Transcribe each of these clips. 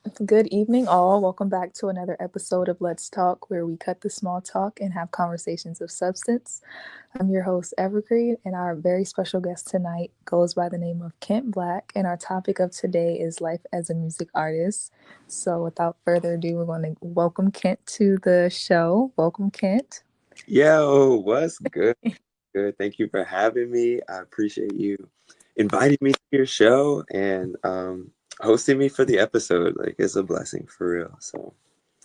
Good evening, all. Welcome back to another episode of Let's Talk, where we cut the small talk and have conversations of substance. I'm your host, Evergreen, and our very special guest tonight goes by the name of Kent Black. And our topic of today is life as a music artist. So, without further ado, we're going to welcome Kent to the show. Welcome, Kent. Yo, what's good? Good. Thank you for having me. I appreciate you inviting me to your show and hosting me for the episode. Like, it's a blessing for real. So,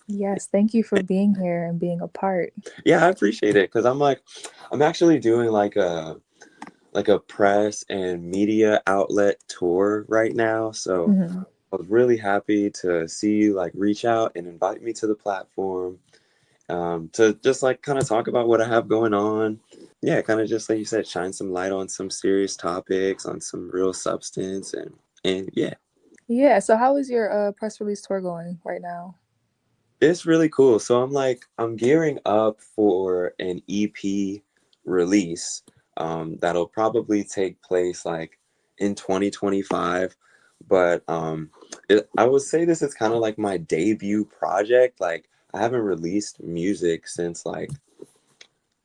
Yes, thank you for being here and being a part. yeah, I appreciate it because I'm actually doing like a press and media outlet tour right now. So, Mhm. I was really happy to see you like reach out and invite me to the platform to just like kind of talk about what I have going on. Yeah, kind of just like you said, shine some light on some serious topics, on some real substance, and yeah, Yeah, so how is your press release tour going right now? it's really cool. So I'm gearing up for an EP release that'll probably take place like in 2025. But I would say this is kind of like my debut project. Like I haven't released music since like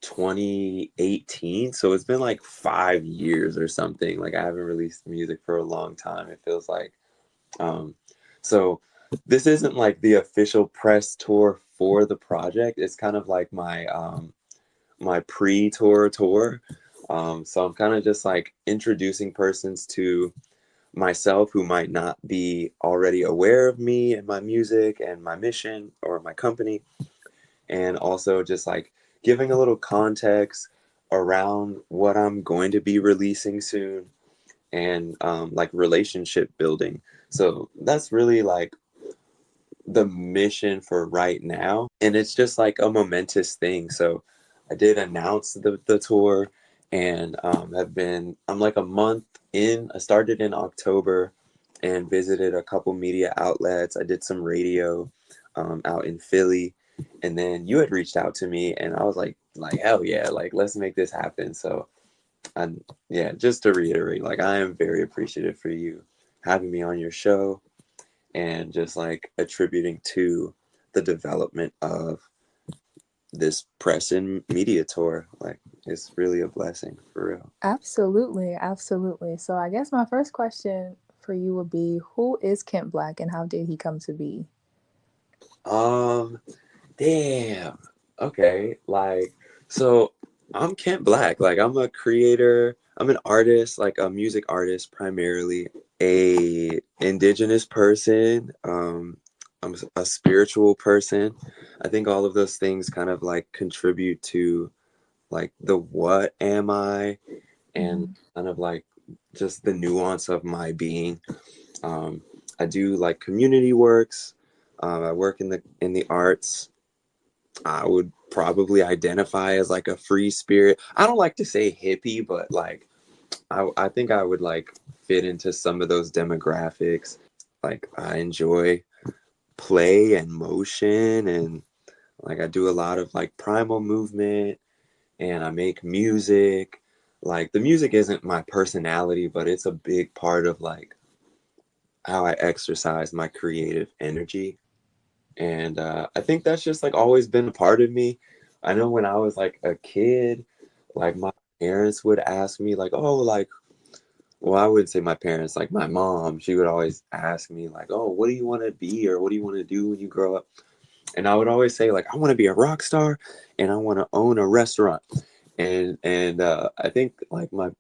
2018, so it's been like 5 years or something. Like I haven't released music for a long time, it feels like. Um so this isn't like the official press tour for the project. It's kind of like my pre-tour. So I'm kind of just like introducing persons to myself who might not be already aware of me and my music and my mission or my company, and also just like giving a little context around what I'm going to be releasing soon, and like relationship building. So that's really like the mission for right now. And it's just like a momentous thing. So I did announce the tour, and I'm like a month in. I started in October and visited a couple media outlets. I did some radio out in Philly, and then you had reached out to me, and I was like hell yeah, like let's make this happen. So and yeah, just to reiterate, like I am very appreciative for you having me on your show and just like attributing to the development of this press and media tour. Like it's really a blessing for real. Absolutely, absolutely. So I guess my first question for you would be, who is Kent Black and how did he come to be? Um, damn. Okay, like so I'm Kent Black. Like I'm a creator, I'm an artist, like a music artist primarily, a indigenous person, I'm a spiritual person. I think all of those things kind of like contribute to like the what am I, and Mhm. kind of like just the nuance of my being. Um, I do like community works. I work in the arts. I would probably identify as like a free spirit. I don't like to say hippie, but like I think I would like fit into some of those demographics. Like I enjoy play and motion, and like I do a lot of like primal movement, and I make music. Like the music isn't my personality, but it's a big part of like how I exercise my creative energy. And I think that's just like always been a part of me. I know when I was like a kid, like my parents would ask me like, oh, like, well, I wouldn't say my parents, like my mom, she would always ask me like, oh, what do you want to be or what do you want to do when you grow up? And I would always say like, I want to be a rock star and I want to own a restaurant. And I think like my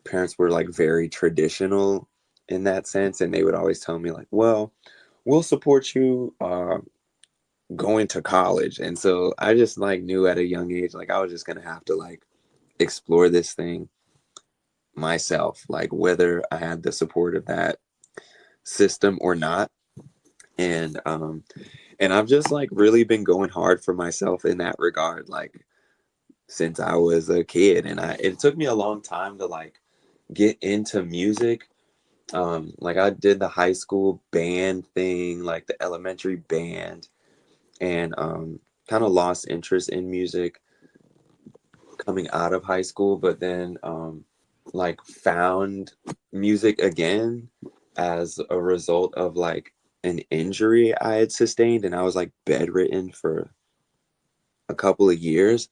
parents were like very traditional in that sense, and they would always tell me like, well, we'll support you going to college. And so I just like knew at a young age like I was just gonna have to like explore this thing myself, like whether I had the support of that system or not. And I've just like really been going hard for myself in that regard, like since I was a kid. And it took me a long time to like get into music. Like I did the high school band thing, like the elementary band, and kind of lost interest in music coming out of high school, but then like found music again as a result of like an injury I had sustained, and I was like bedridden for a couple of years,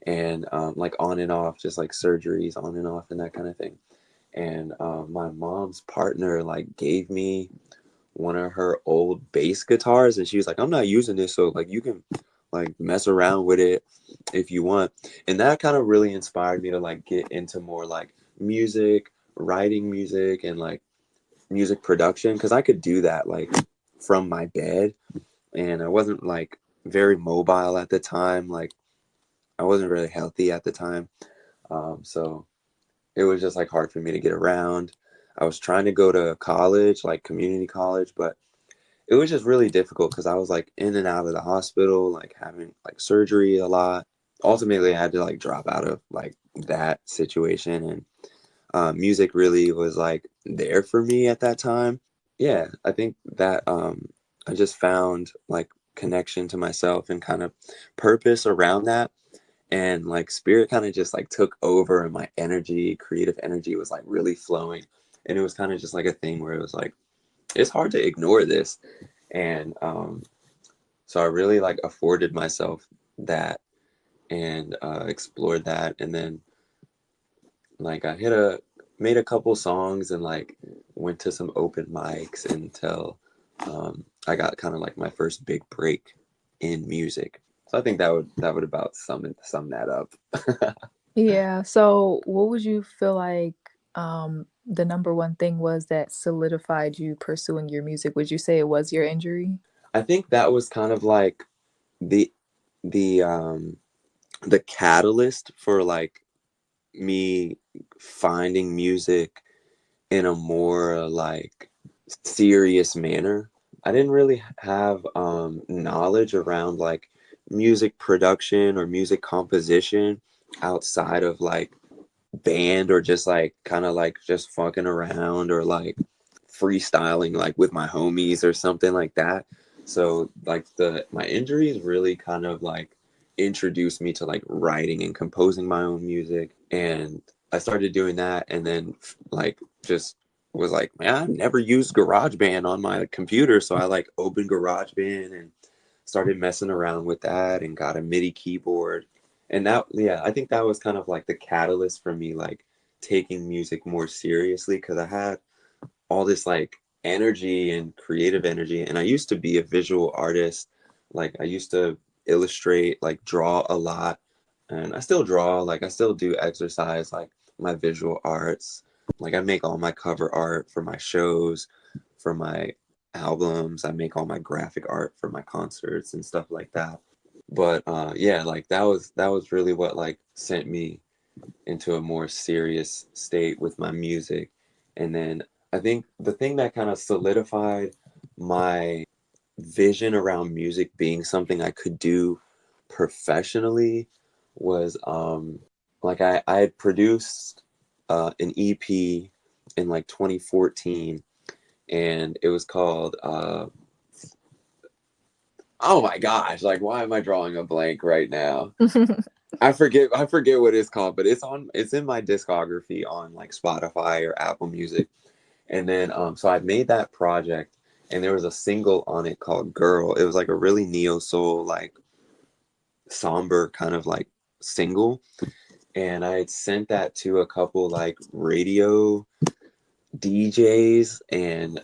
and like on and off, just like surgeries on and off and that kind of thing. And my mom's partner like gave me one of her old bass guitars, and she was like, I'm not using this, so like you can like mess around with it if you want. And that kind of really inspired me to like get into more like music, writing music, and like music production, because I could do that like from my bed. And I wasn't like very mobile at the time, like I wasn't really healthy at the time. So it was just like hard for me to get around. I was trying to go to college, like community college, but it was just really difficult because I was like in and out of the hospital, like having like surgery a lot. Ultimately, I had to like drop out of like that situation, and music really was like there for me at that time. Yeah, I think that I just found like connection to myself and kind of purpose around that. And like spirit kind of just like took over, and my energy, creative energy was like really flowing. And it was kind of just like a thing where it was like, it's hard to ignore this. And so I really like afforded myself that, and explored that. And then like made a couple songs, and like went to some open mics until I got kind of like my first big break in music. So I think that would about sum that up. Yeah. So, what would you feel like the number one thing was that solidified you pursuing your music? Would you say it was your injury? I think that was kind of like the the um the catalyst for like me finding music in a more like serious manner. I didn't really have knowledge around like music production or music composition outside of like band, or just like kind of like just fucking around, or like freestyling like with my homies or something like that. So like the my injuries really kind of like introduced me to like writing and composing my own music. And I started doing that, and then like just was like, man, I've never used GarageBand on my computer. So I like opened GarageBand and started messing around with that, and got a MIDI keyboard. And that, yeah, I think that was kind of like the catalyst for me like taking music more seriously, because I had all this like energy and creative energy. And I used to be a visual artist. Like I used to illustrate, like draw a lot. And I still draw, like I still do exercise like my visual arts. Like I make all my cover art for my shows, for my albums. I make all my graphic art for my concerts and stuff like that. But yeah, like that was really what like sent me into a more serious state with my music. And then I think the thing that kind of solidified my vision around music being something I could do professionally was like I had produced an EP in like 2014, and it was called oh my gosh, like why am I drawing a blank right now? I forget what it's called, but it's in my discography on like Spotify or Apple Music. And then so I made that project, and there was a single on it called Girl. It was like a really neo soul, like somber kind of like single. And I had sent that to a couple like radio DJs, and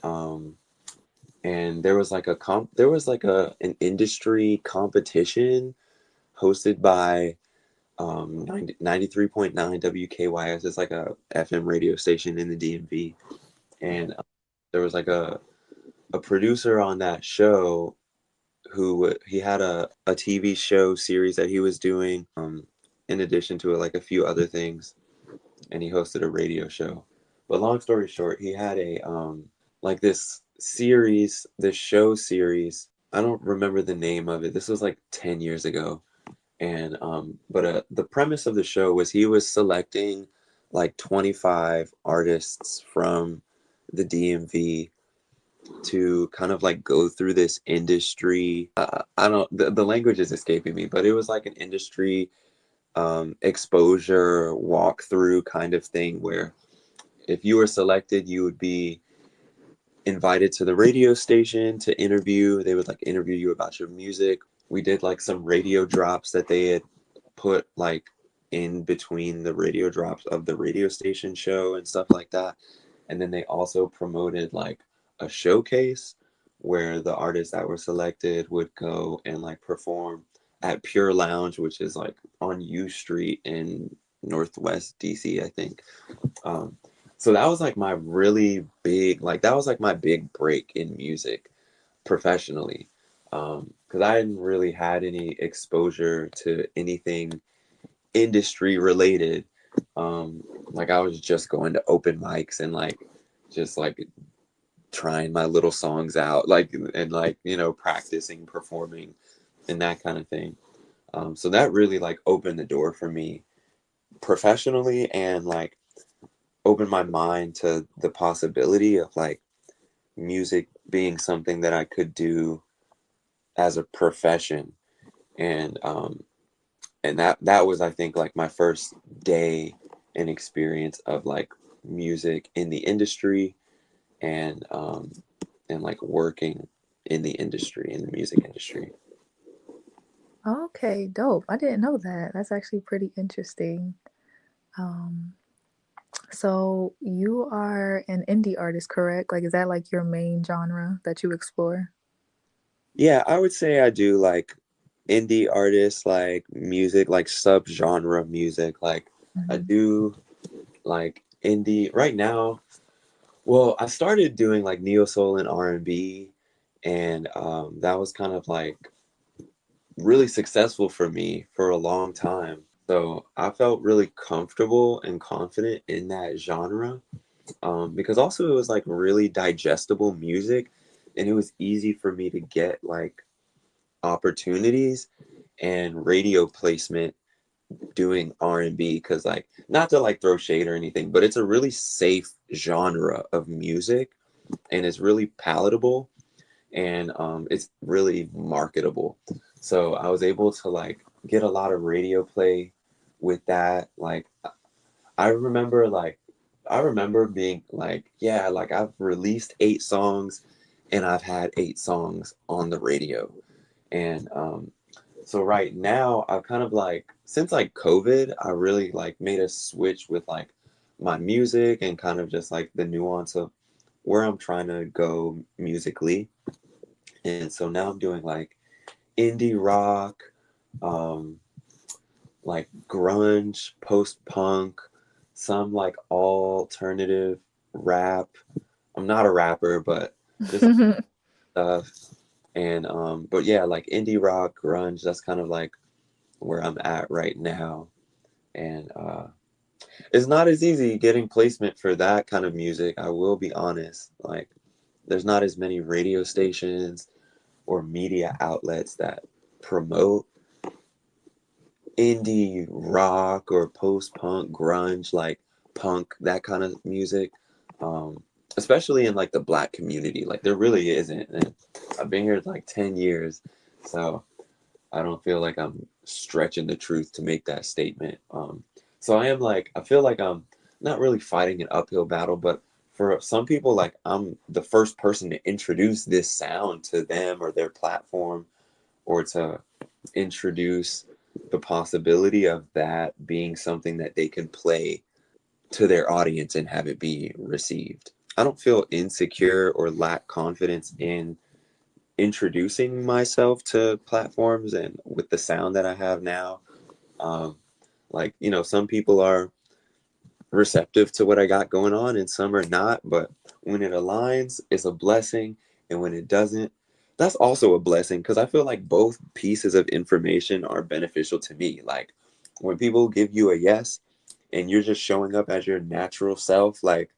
there was like a an industry competition hosted by 93.9 WKYS. It's like a FM radio station in the DMV. And there was like a producer on that show who he had a TV show series that he was doing in addition to like a few other things. And he hosted a radio show. But long story short, he had a like this series, this show series. I don't remember the name of it. This was like 10 years ago. And but the premise of the show was he was selecting like 25 artists from the DMV to kind of like go through this industry. I don't, the language is escaping me, but it was like an industry exposure walkthrough kind of thing, where if you were selected, you would be invited to the radio station to interview. They would like interview you about your music. We did like some radio drops that they had put like in between the radio drops of the radio station show and stuff like that. And then they also promoted like a showcase where the artists that were selected would go and like perform at Pure Lounge, which is like on U Street in Northwest DC, I think. Um, so that was like my really big, like that was like my big break in music professionally. Because I hadn't really had any exposure to anything industry related. Like I was just going to open mics and like just like trying my little songs out, like and like practicing, performing, and that kind of thing. So that really like opened the door for me professionally and like opened my mind to the possibility of like music being something that I could do as a profession. And that was, I think, like my first day and experience of like music in the industry and like working in the industry, in the music industry. Okay, dope. I didn't know that. That's actually pretty interesting. Um, so you are an indie artist, correct? Like, is that like your main genre that you explore? Yeah, I would say I do like indie artists, like music, like subgenre music. Like I Hmm. do like indie right now. Well, I started doing like neo soul and R&B, and that was kind of like really successful for me for a long time. So I felt really comfortable and confident in that genre, because also it was like really digestible music, and it was easy for me to get like opportunities and radio placement doing R&B, because like not to like throw shade or anything, but it's a really safe genre of music, and it's really palatable, and it's really marketable. So I was able to like get a lot of radio play with that. Like I remember like I remember being like, yeah, like I've released 8 songs and I've had 8 songs on the radio. And so right now I've kind of like, since like COVID, I really like made a switch with like my music and kind of just like the nuance of where I'm trying to go musically. And so now I'm doing like indie rock, um, like grunge, post punk, some like alternative rap. I'm not a rapper, but just stuff. And but yeah, like indie rock, grunge, that's kind of like where I'm at right now. And it's not as easy getting placement for that kind of music, I will be honest. Like there's not as many radio stations or media outlets that promote indie rock or post punk, grunge, like punk, that kind of music. Um, Especially in like the black community, like there really isn't. And I've been here like 10 years, so I don't feel like I'm stretching the truth to make that statement. So I am like, I feel like I'm not really fighting an uphill battle, but for some people, like I'm the first person to introduce this sound to them or their platform, or to introduce the possibility of that being something that they can play to their audience and have it be received. I don't feel insecure or lack confidence in introducing myself to platforms and with the sound that I have now. Um, like, some people are receptive to what I got going on and some are not, but when it aligns, it's a blessing. And when it doesn't, that's also a blessing, because I feel like both pieces of information are beneficial to me. Like when people give you a yes and you're just showing up as your natural self, like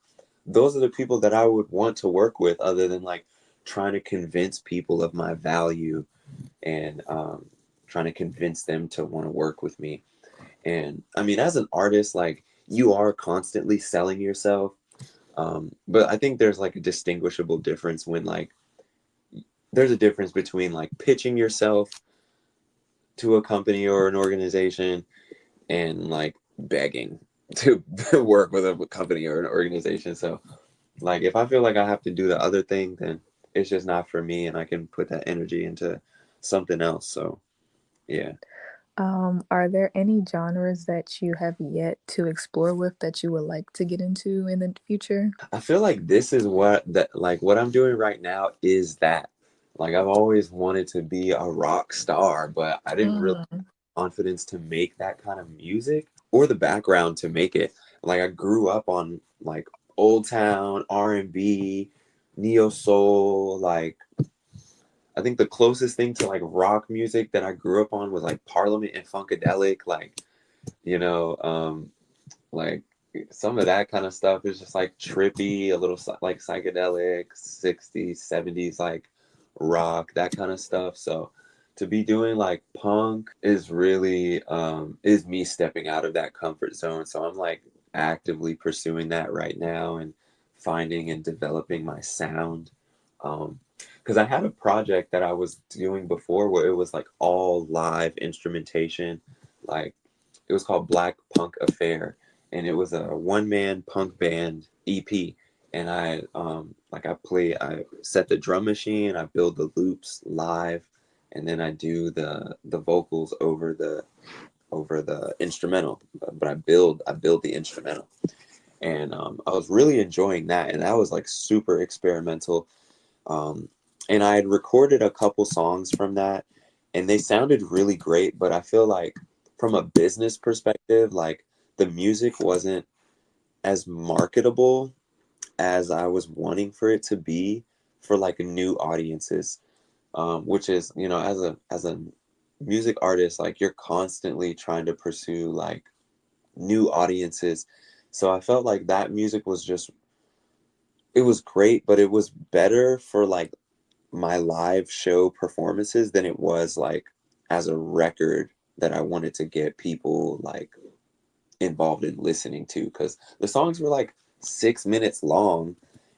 those are the people that I would want to work with, other than like trying to convince people of my value and trying to convince them to want to work with me. And I mean, as an artist, like you are constantly selling yourself. But I think there's like a distinguishable difference when like there's a difference between like pitching yourself to a company or an organization and like begging to work with a company or an organization. So Like if I feel like I have to do the other thing, then it's just not for me, and I can put that energy into something else. So yeah. Are there any genres that you have yet to explore with that you would like to get into in the future? I feel like this is what I'm doing right now is that. Like I've always wanted to be a rock star, but I didn't really Mm, have confidence to make that kind of music or the background to make it. Like I grew up on like Old Town, R&B, neo soul, like I think the closest thing to like rock music that I grew up on was like Parliament and Funkadelic, like you know, like some of that kind of stuff is just like trippy, a little like psychedelic, 60s, 70s, like rock, that kind of stuff. So to be doing like punk is really is me stepping out of that comfort zone. So I'm like actively pursuing that right now and finding and developing my sound. Because I had a project that I was doing before where it was like all live instrumentation, like it was called Black Punk Affair, and it was a one man punk band EP. And I set the drum machine, I build the loops live, and then I do the vocals over the instrumental. But I build the instrumental, and I was really enjoying that, and that was like super experimental. Um, and I had recorded a couple songs from that, and they sounded really great. But I feel like from a business perspective, like the music wasn't as marketable as I was wanting for it to be for like new audiences. Which is, as a music artist, like you're constantly trying to pursue like new audiences. So I felt like that music was just it was great, but it was better for like my live show performances than it was like as a record that I wanted to get people like involved in listening to, because the songs were like 6 minutes long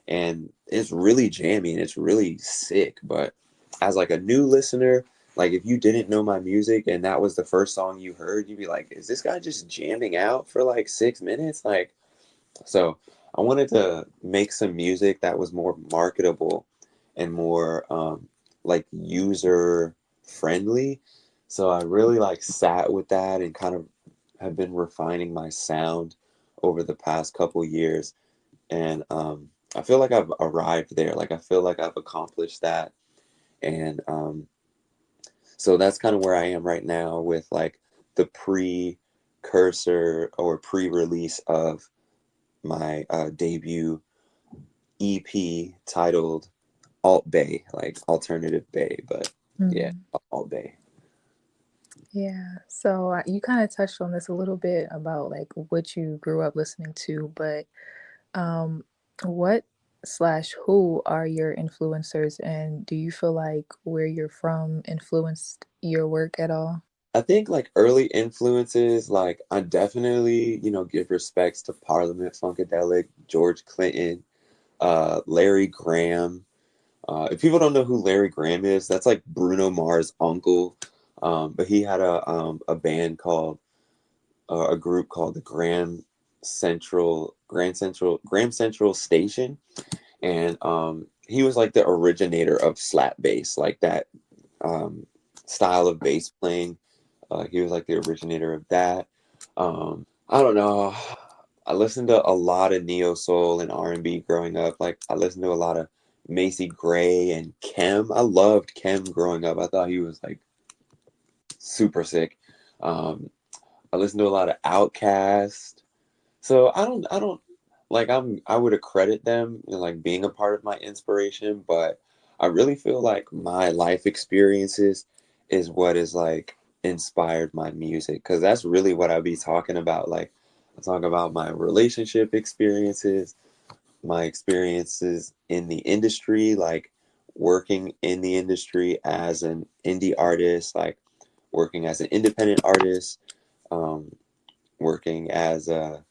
and it's really jammy and it's really sick. But as like a new listener, like if you didn't know my music and that was the first song you heard, you'd be like, is this guy just jamming out for like 6 minutes? Like, so I wanted to make some music that was more marketable and more like user friendly. So I really like sat with that and kind of have been refining my sound over the past couple years. And I feel like I've arrived there. Like I feel like I've accomplished that. And so that's kind of where I am right now with like the precursor or pre-release of my debut EP titled Alt Bay, like Alternative Bay, but yeah, mm. Alt Bay. Yeah. So you kind of touched on this a little bit about like what you grew up listening to, but um, what slash who are your influencers, and do you feel like where you're from influenced your work at all? I think like early influences, like I definitely, give respects to Parliament Funkadelic, George Clinton, Larry Graham. If people don't know who Larry Graham is, that's like Bruno Mars' uncle. But he had a band called a group called the Graham Central Station, and he was like the originator of slap bass, like that um, style of bass playing. He was like the originator of that. I don't know. I listened to a lot of neo soul and R&B growing up. Like I listened to a lot of Macy Gray and Kem. I loved Kem growing up. I thought he was like super sick. Um, I listened to a lot of Outkast. So I don't like I would accredit them like being a part of my inspiration, but I really feel like my life experiences is what is like inspired my music, because that's really what I'd be talking about. Like I talk about my relationship experiences, my experiences in the industry, like working in the industry as an indie artist, like working as an independent artist, um, working as an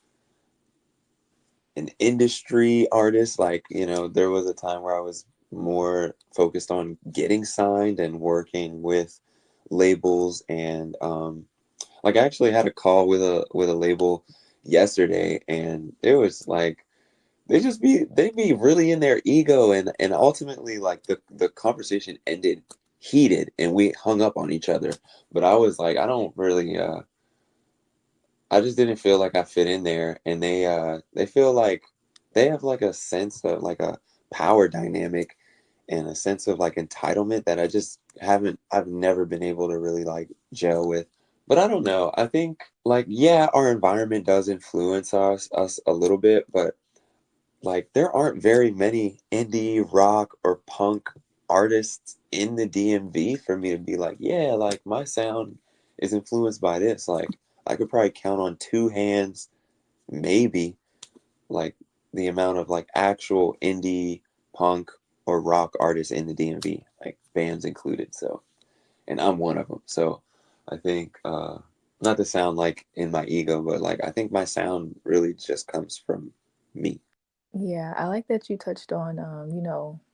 industry artist. Like, there was a time where I was more focused on getting signed and working with labels. And like I actually had a call with a label yesterday, and it was like they be really in their ego, and ultimately like the conversation ended heated and we hung up on each other. But I was like, I don't really I just didn't feel like I fit in there, and they feel like they have like a sense of like a power dynamic and a sense of like entitlement that I just haven't I've never been able to really like gel with. But I don't know. I think like yeah, our environment does influence us a little bit, but like there aren't very many indie rock or punk artists in the DMV for me to be like, yeah, like my sound is influenced by this. Like I could probably count on two hands, maybe, like the amount of like actual indie punk or rock artists in the DMV, like bands included. So, and I'm one of them. So I think, not to sound like in my ego, but like I think my sound really just comes from me. Yeah, I like that you touched on,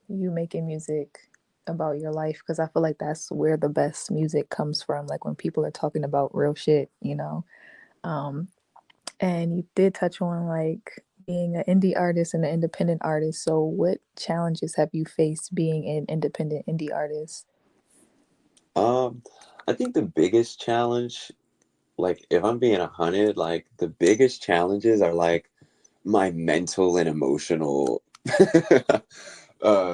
you making music about your life because I feel like that's where the best music comes from, like when people are talking about real shit. Um, and you did touch on like being an indie artist and an independent artist. So, what challenges have you faced being an independent indie artist? Um, I think the biggest challenge, like if I'm being 100, like the biggest challenges are like my mental and emotional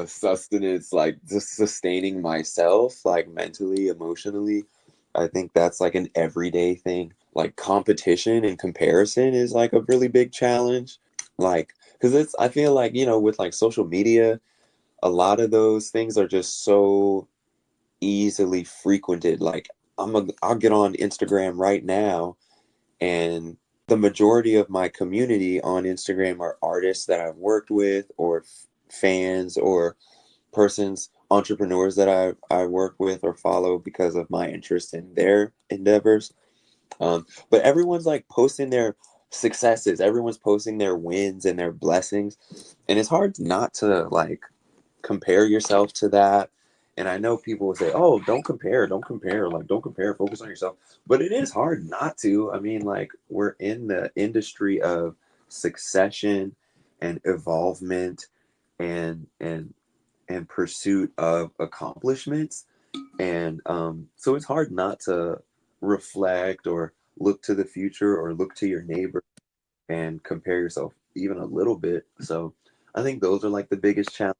sustenance, like just sustaining myself, like mentally, emotionally. I think that's like an everyday thing. Like competition and comparison is like a really big challenge. Like, because it's, I feel like, with like social media, a lot of those things are just so easily frequented. Like I'll get on Instagram right now, and the majority of my community on Instagram are artists that I've worked with, or fans, or persons, entrepreneurs that I work with or follow because of my interest in their endeavors. But everyone's like posting their successes, everyone's posting their wins and their blessings, and it's hard not to like compare yourself to that. And I know people will say, "Oh, don't compare, like don't compare, focus on yourself." But it is hard not to. I mean, like we're in the industry of succession and evolvement and pursuit of accomplishments, and so it's hard not to reflect or look to the future or look to your neighbor and compare yourself even a little bit. So I think those are like the biggest challenges.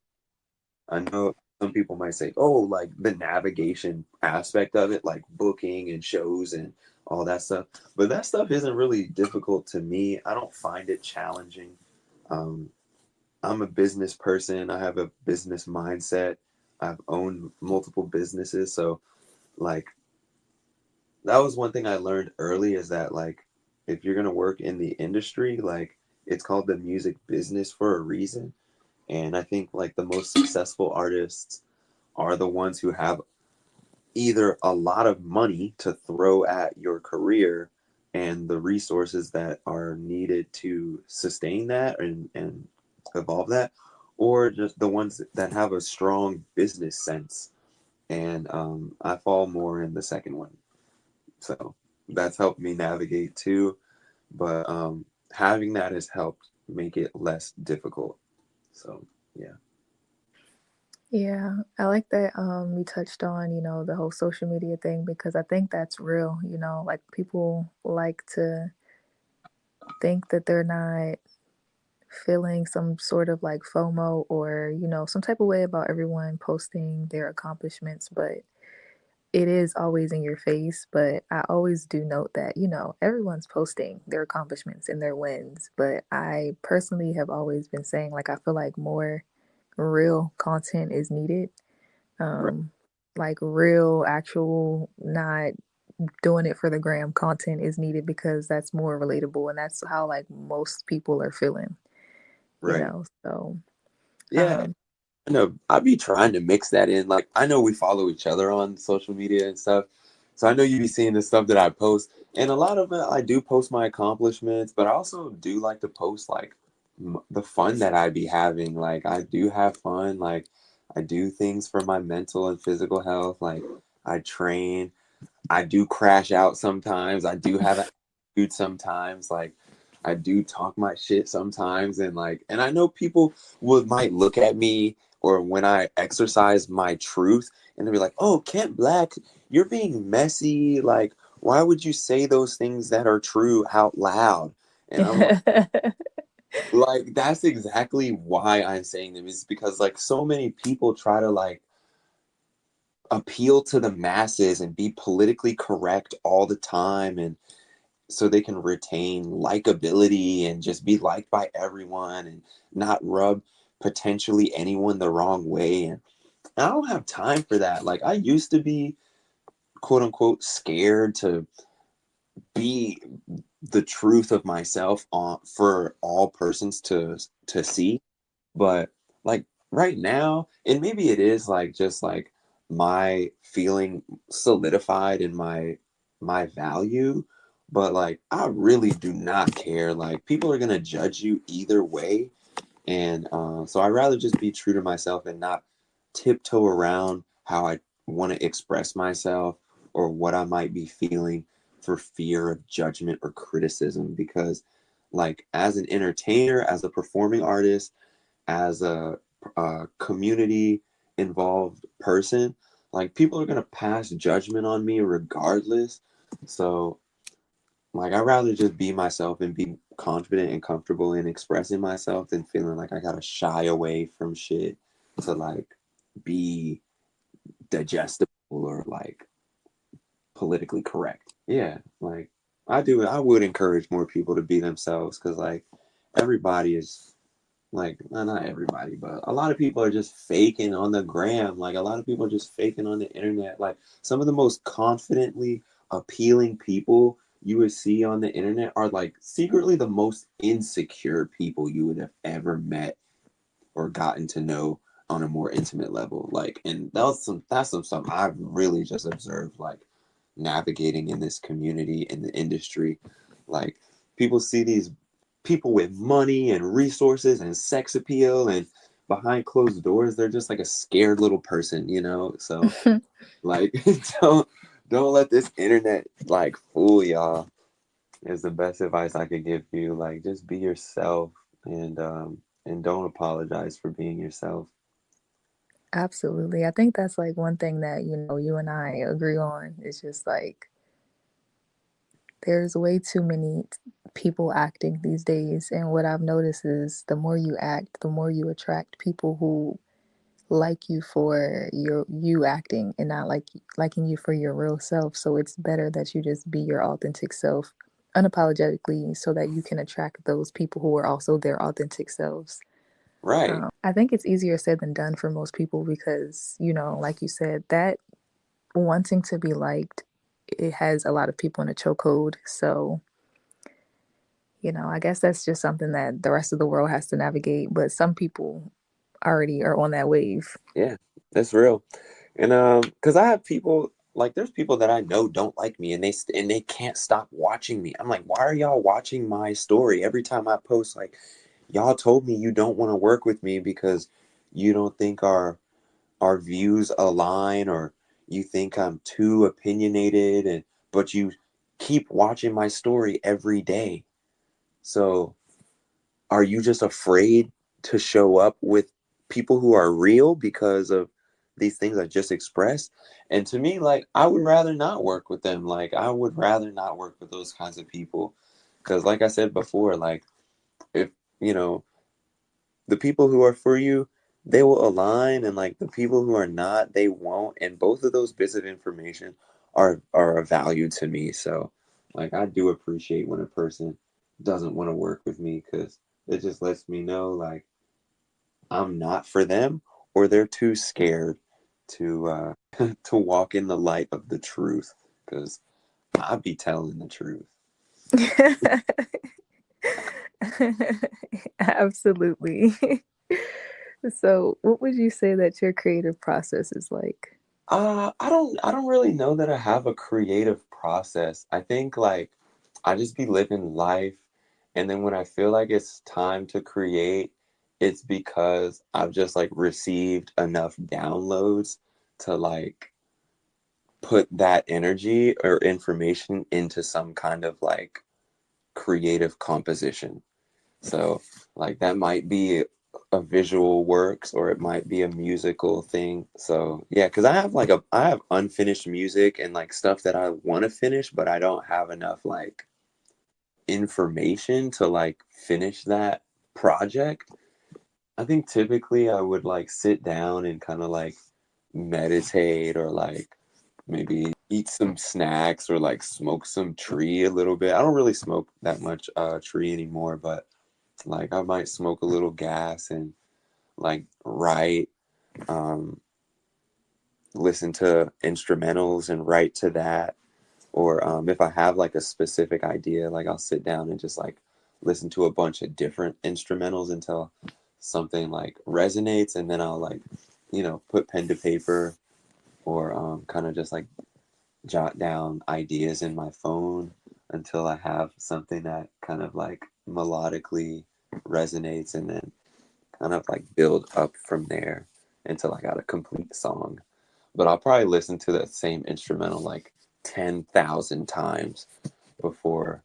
I know some people might say, oh, like the navigation aspect of it, like booking and shows and all that stuff. But that stuff isn't really difficult to me. I don't find it challenging. Um, I'm a business person. I have a business mindset. I've owned multiple businesses. So, like, that was one thing I learned early is that, like, if you're going to work in the industry, like, it's called the music business for a reason. And I think, like, the most successful artists are the ones who have either a lot of money to throw at your career and the resources that are needed to sustain that and evolve that, or just the ones that have a strong business sense. And I fall more in the second one. So that's helped me navigate too. But having that has helped make it less difficult. So, yeah. Yeah, I like that you touched on, the whole social media thing because I think that's real, like people like to think that they're not feeling some sort of like FOMO or, some type of way about everyone posting their accomplishments, but it is always in your face. But I always do note that, everyone's posting their accomplishments and their wins. But I personally have always been saying, like, I feel like more real content is needed. Right. Um, like real, actual, not doing it for the gram content is needed because that's more relatable and that's how like most people are feeling, Right. So, Yeah. um, I know I'd be trying to mix that in. Like I know we follow each other on social media and stuff. So I know you be seeing the stuff that I post. And a lot of it I do post my accomplishments, but I also do like to post like the fun that I be having. Like I do have fun. Like I do things for my mental and physical health. Like I train. I do crash out sometimes. I do have an attitude sometimes. Like I do talk my shit sometimes, and like, and I know people might look at me or when I exercise my truth, and they'll be like, "Oh, Kent Black, you're being messy. Like, why would you say those things that are true out loud?" And I'm like, that's exactly why I'm saying them, is because like so many people try to like appeal to the masses and be politically correct all the time, and so they can retain likability and just be liked by everyone and not rub potentially anyone the wrong way. And I don't have time for that. Like, I used to be quote unquote scared to be the truth of myself for all persons to see. But like right now, and maybe it is like just like my feeling solidified in my value, but like I really do not care. Like, people are gonna judge you either way, and so I'd rather just be true to myself and not tiptoe around how I want to express myself or what I might be feeling for fear of judgment or criticism. Because, like, as an entertainer, as a performing artist, as a community involved person, like, people are going to pass judgment on me regardless. So, like, I'd rather just be myself and be confident and comfortable in expressing myself than feeling like I gotta shy away from shit to like be digestible or like politically correct. Yeah, like I would encourage more people to be themselves, because like everybody is like, well, not everybody, but a lot of people are just faking on the gram. Like, a lot of people are just faking on the internet. Like, some of the most confidently appealing people you would see on the internet are like secretly the most insecure people you would have ever met or gotten to know on a more intimate level. Like, and that's some stuff I've really just observed, like, navigating in this community, in the industry. Like, people see these people with money and resources and sex appeal, and behind closed doors they're just like a scared little person, you know? So like, don't don't let this internet like fool y'all, is the best advice I could give you. Like, just be yourself, and don't apologize for being yourself. Absolutely. I think that's like one thing that, you and I agree on. It's just like there's way too many people acting these days. And what I've noticed is the more you act, the more you attract people who like you for you acting and not like liking you for your real self. So it's better that you just be your authentic self unapologetically so that you can attract those people who are also their authentic selves. Right. I think it's easier said than done for most people because, like you said, that wanting to be liked, it has a lot of people in a chokehold. So, I guess that's just something that the rest of the world has to navigate. But some people already are on that wave. Yeah, that's real. And because I have people, like, there's people that I know don't like me, and they can't stop watching me. I'm like, why are y'all watching my story every time I post? Like, y'all told me you don't want to work with me because you don't think our views align, or you think I'm too opinionated, and but you keep watching my story every day. So are you just afraid to show up with people who are real because of these things I just expressed? And to me, like, I would rather not work with them. Like, I would rather not work with those kinds of people, because like I said before, like, if you know the people who are for you, they will align, and like the people who are not, they won't. And both of those bits of information are of value to me. So like, I do appreciate when a person doesn't want to work with me, because it just lets me know like I'm not for them, or they're too scared to to walk in the light of the truth, because I be telling the truth. Absolutely. So, what would you say that your creative process is like? I don't really know that I have a creative process. I think like I just be living life, and then when I feel like it's time to create, it's because I've just like received enough downloads to like put that energy or information into some kind of like creative composition. So like that might be a visual works or it might be a musical thing. So yeah, because I have unfinished music and like stuff that I want to finish, but I don't have enough like information to like finish that project. I think typically I would like sit down and kind of like meditate or like maybe eat some snacks or like smoke some tree a little bit. I don't really smoke that much tree anymore, but like I might smoke a little gas and like write, um, listen to instrumentals and write to that. Or if I have like a specific idea, like I'll sit down and just like listen to a bunch of different instrumentals until something like resonates, and then I'll like, put pen to paper or kind of just like jot down ideas in my phone until I have something that kind of like melodically resonates, and then kind of like build up from there until I got a complete song. But I'll probably listen to that same instrumental like 10,000 times before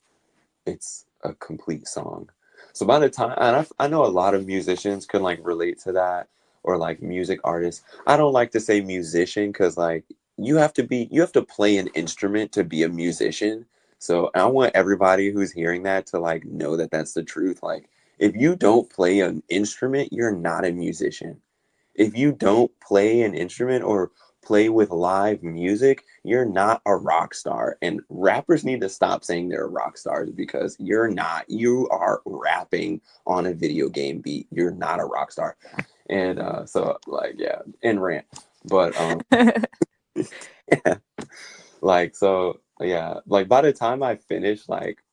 it's a complete song. So by the time, and I know a lot of musicians can like relate to that, or like music artists. I don't like to say musician because like you have to play an instrument to be a musician. So I want everybody who's hearing that to like know that that's the truth. Like if you don't play an instrument, you're not a musician. If you don't play an instrument or play with live music, you're not a rock star. And rappers need to stop saying they're rock stars because you're not. You are rapping on a video game beat. You're not a rock star. And so, like, yeah, and rant. But, yeah, like, so, yeah, like, by the time I finish, like,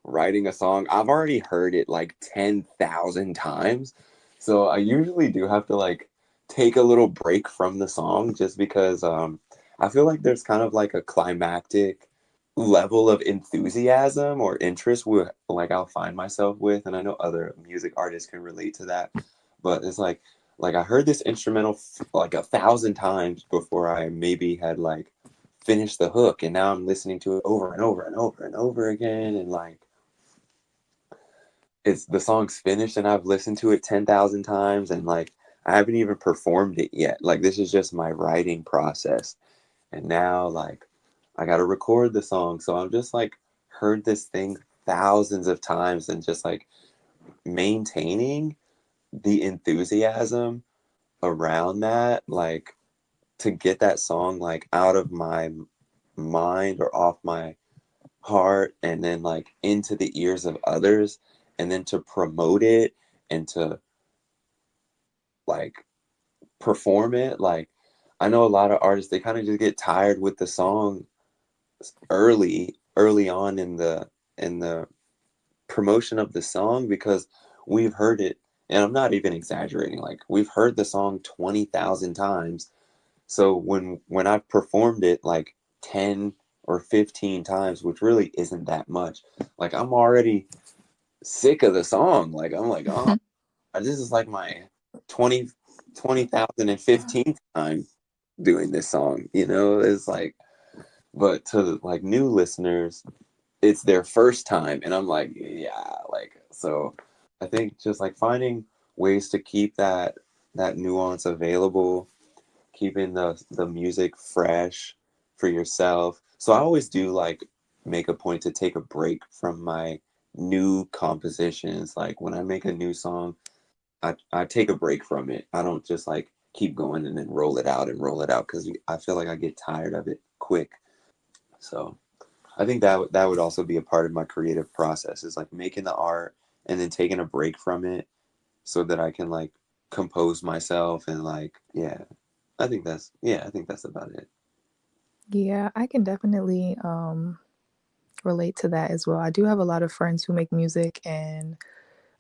writing a song, I've already heard it like 10,000 times. So I usually do have to like take a little break from the song just because I feel like there's kind of like a climactic level of enthusiasm or interest with like I'll find myself with, and I know other music artists can relate to that. But it's like I heard this instrumental like 1,000 times before I maybe had like finished the hook, and now I'm listening to it over and over and over and over again, and like it's the song's finished and I've listened to it 10,000 times, and like I haven't even performed it yet. Like this is just my writing process. And now like I got to record the song. So I'm just like heard this thing thousands of times, and just like maintaining the enthusiasm around that, like to get that song like out of my mind or off my heart and then like into the ears of others, and then to promote it and to like perform it. Like I know a lot of artists, they kind of just get tired with the song early on in the promotion of the song, because we've heard it, and I'm not even exaggerating, like we've heard the song 20,000 times. So when I've performed it like 10 or 15 times, which really isn't that much, like I'm already sick of the song. Like I'm like, oh, this is like my 20,015th time doing this song. It's like, but to like new listeners, it's their first time, and I'm like, yeah, like so. I think just like finding ways to keep that nuance available, keeping the music fresh for yourself. So I always do like make a point to take a break from my new compositions. Like when I make a new song, I take a break from it. I don't just like keep going and then roll it out because I feel like I get tired of it quick. So I think that would also be a part of my creative process, is like making the art and then taking a break from it so that I can like compose myself and like yeah, I think that's about it. Yeah, I can definitely relate to that as well. I do have a lot of friends who make music, and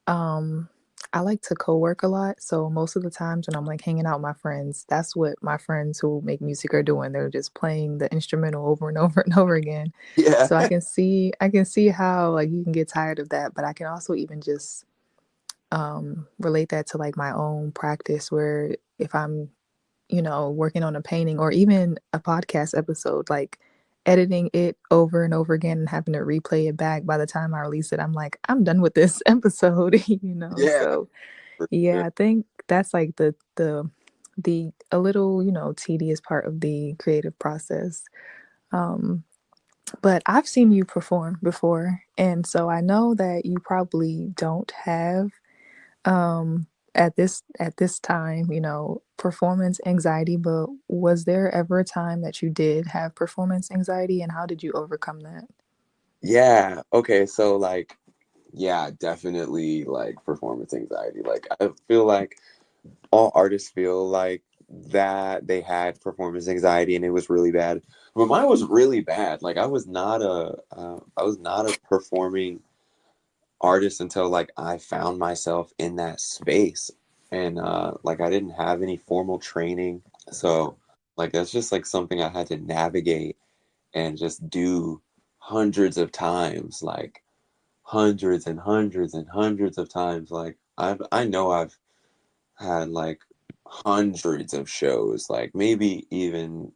um I like to co-work a lot. So most of the times when I'm like hanging out with my friends, that's what my friends who make music are doing. They're just playing the instrumental over and over and over again. Yeah. So I can see how like you can get tired of that, but I can also even just relate that to like my own practice, where if I'm working on a painting or even a podcast episode, like editing it over and over again and having to replay it back. By the time I release it, I'm like, I'm done with this episode, Yeah, So for yeah, sure. I think that's like the a little, tedious part of the creative process. Um, but I've seen you perform before, and so I know that you probably don't have um at this time, performance anxiety, but was there ever a time that you did have performance anxiety, and how did you overcome that? Yeah. Okay. So like, yeah, definitely like performance anxiety. Like I feel like all artists feel like that they had performance anxiety and it was really bad. But mine was really bad. Like I was not a performing artist until like I found myself in that space. And like I didn't have any formal training. So like that's just like something I had to navigate and just do hundreds of times, like hundreds and hundreds and hundreds of times. Like I know I've had like hundreds of shows, like maybe even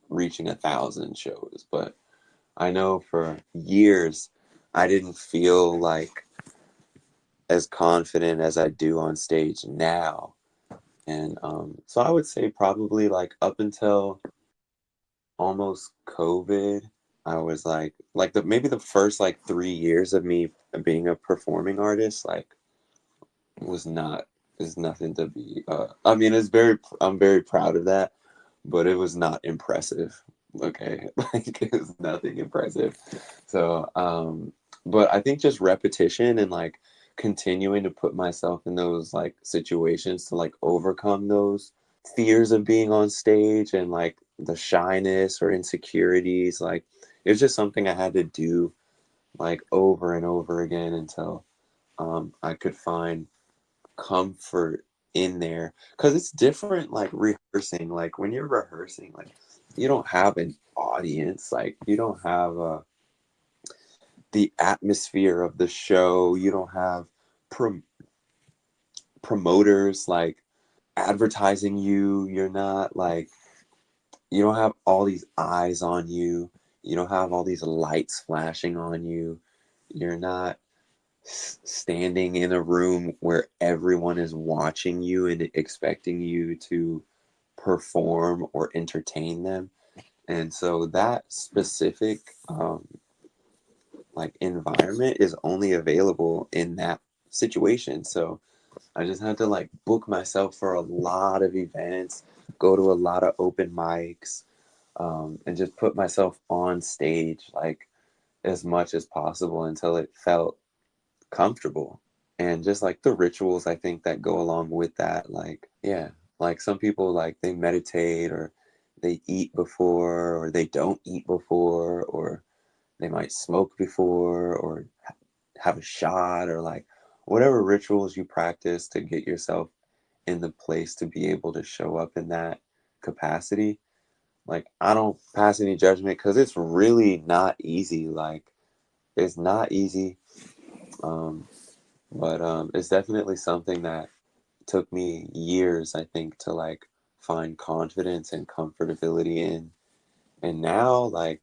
reaching 1,000 shows, but I know for years I didn't feel like as confident as I do on stage now. And so I would say probably like up until almost COVID, I was like the maybe the first like 3 years of me being a performing artist, like was not is nothing to be. I mean, I'm very proud of that, but it was not impressive. Okay, like it was nothing impressive. So, but I think just repetition and like continuing to put myself in those like situations to like overcome those fears of being on stage and like the shyness or insecurities, like it was just something I had to do like over and over again until I could find comfort in there, because it's different like rehearsing. Like when you're rehearsing, like you don't have an audience, like you don't have the atmosphere of the show, you don't have prom- promoters like advertising you, you're not like, you don't have all these eyes on you, you don't have all these lights flashing on you, you're not standing in a room where everyone is watching you and expecting you to perform or entertain them. And so that specific like environment is only available in that situation. So I just had to like book myself for a lot of events, go to a lot of open mics, and just put myself on stage like as much as possible until it felt comfortable. And just like the rituals I think that go along with that, like yeah, like some people like they meditate or they eat before or they don't eat before, or they might smoke before or have a shot, or like whatever rituals you practice to get yourself in the place to be able to show up in that capacity. Like I don't pass any judgment because it's really not easy. Like it's not easy. um but it's definitely something that took me years, I think, to like find confidence and comfortability in. And now, like,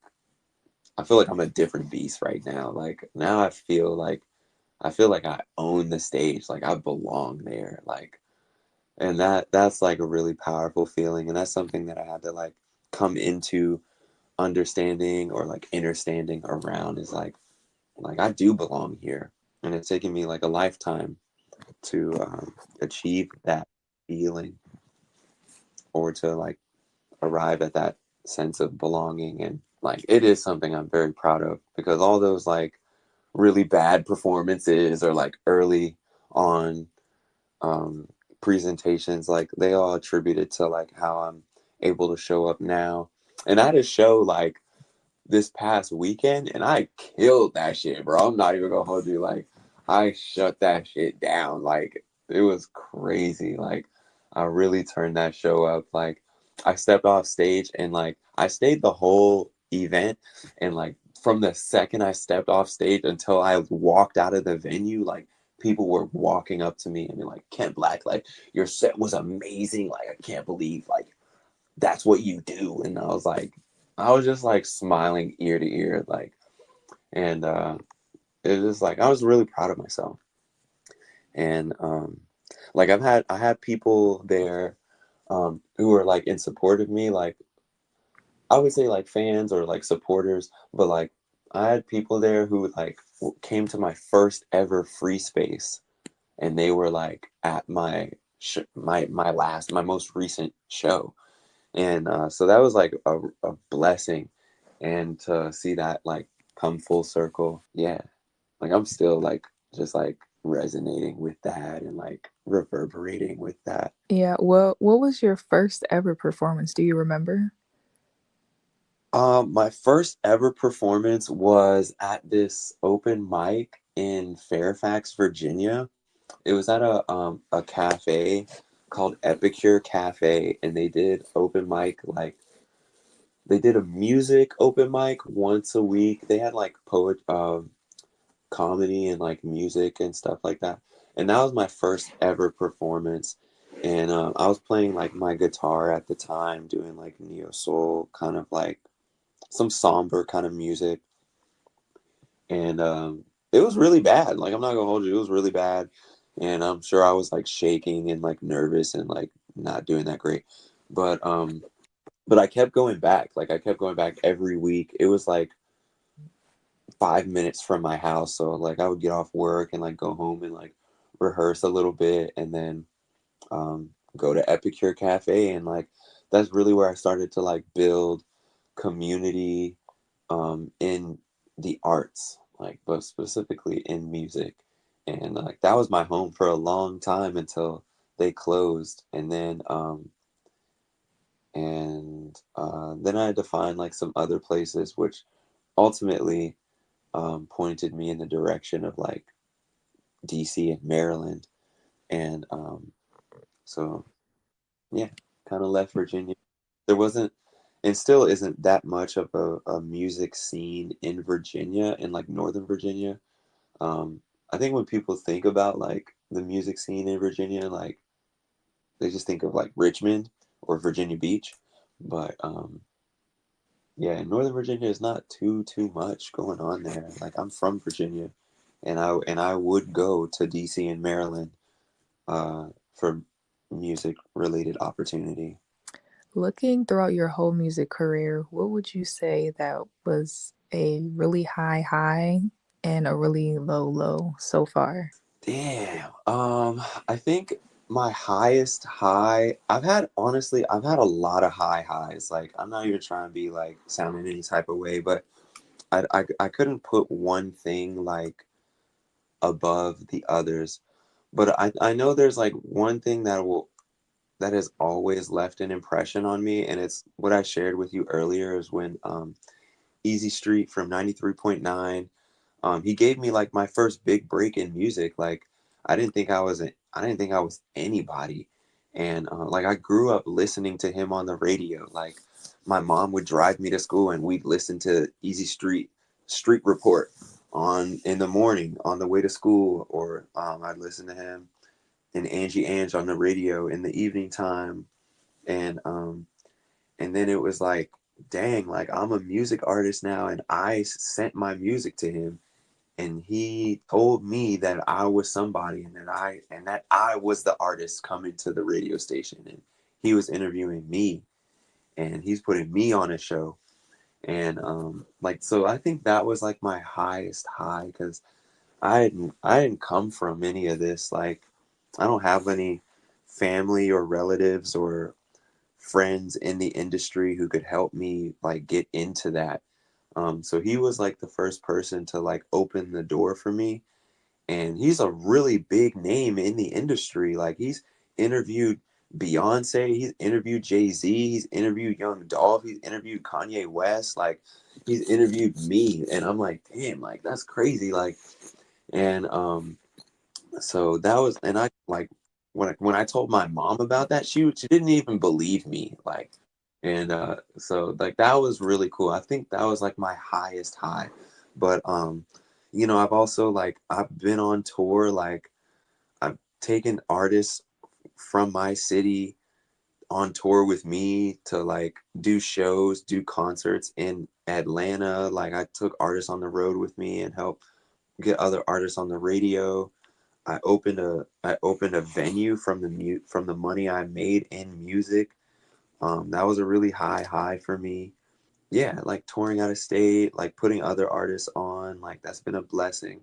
I feel like I'm a different beast right now. Like now, I feel like I own the stage. Like I belong there. Like, and that's like a really powerful feeling. And that's something that I had to like come into understanding or like understanding around, is like I do belong here. And it's taken me like a lifetime to achieve that feeling, or to like arrive at that sense of belonging. And like it is something I'm very proud of, because all those like really bad performances or like early on um, presentations, like they all attributed to like how I'm able to show up now. And I had a show like this past weekend and I killed that shit, bro. I'm not even gonna hold you. Like I shut that shit down. Like it was crazy. Like I really turned that show up. Like I stepped off stage and like I stayed the whole event, and like from the second I stepped off stage until I walked out of the venue, like people were walking up to me and be like, Kent Black, like your set was amazing. Like I can't believe like that's what you do. And I was like, I was just like smiling ear to ear, like, and it was just like I was really proud of myself. And like I had people there who were like in support of me, like I would say like fans or like supporters, but like I had people there who like came to my first ever free space, and they were like at my most recent show, and so that was like a blessing, and to see that like come full circle, yeah, like I'm still like just like resonating with that and like reverberating with that. Yeah, what was your first ever performance? Do you remember? My first ever performance was at this open mic in Fairfax, Virginia. It was at a cafe called Epicure Cafe, and they did open mic, like they did a music open mic once a week. They had like comedy and like music and stuff like that. And that was my first ever performance. And I was playing like my guitar at the time, doing like neo soul, kind of like some somber kind of music. And it was really bad. Like I'm not gonna hold you, it was really bad. And I'm sure I was like shaking and like nervous and like not doing that great. But I kept going back. Like I kept going back every week. It was like 5 minutes from my house. So like I would get off work and like go home and like rehearse a little bit, and then go to Epicure Cafe, and like that's really where I started to like build community in the arts, like but specifically in music. And like that was my home for a long time until they closed, and then I had to find like some other places, which ultimately pointed me in the direction of like DC and Maryland. And so, yeah, kind of left Virginia. There wasn't, and still isn't that much of a music scene in Virginia, in like Northern Virginia. I think when people think about like the music scene in Virginia, like they just think of like Richmond or Virginia Beach. But yeah, in Northern Virginia is not too much going on there. Like I'm from Virginia, and I would go to DC and Maryland for music related opportunity. Looking throughout your whole music career, what would you say that was a really high high and a really low low so far? Damn. I think my highest high, I've had a lot of high highs. Like I'm not even trying to be like sounding any type of way, but I couldn't put one thing like above the others. But I know there's like one thing that has always left an impression on me, and it's what I shared with you earlier is when Easy Street from 93.9. He gave me like my first big break in music. Like I didn't think I was anybody, and like I grew up listening to him on the radio. Like my mom would drive me to school, and we'd listen to Street Report on in the morning on the way to school, or I'd listen to him and Angie Ange on the radio in the evening time, and then it was like, dang, like I'm a music artist now, and I sent my music to him, and he told me that I was somebody, and that I was the artist coming to the radio station, and he was interviewing me, and he's putting me on a show. And like so I think that was like my highest high, because I didn't come from any of this. Like I don't have any family or relatives or friends in the industry who could help me like get into that. So he was like the first person to like open the door for me, and he's a really big name in the industry. Like he's interviewed Beyonce, he's interviewed Jay-Z, he's interviewed Young Dolph, he's interviewed Kanye West, like he's interviewed me, and I'm like, damn, like that's crazy. Like, and so that was, and I like when I told my mom about that, she didn't even believe me. Like, and so like that was really cool. I think that was like my highest high. But you know, I've also like I've been on tour. Like I've taken artists from my city on tour with me to like do shows, do concerts in Atlanta. Like I took artists on the road with me and helped get other artists on the radio. I opened a venue from from the money I made in music. That was a really high for me. Yeah, like touring out of state, like putting other artists on, like that's been a blessing.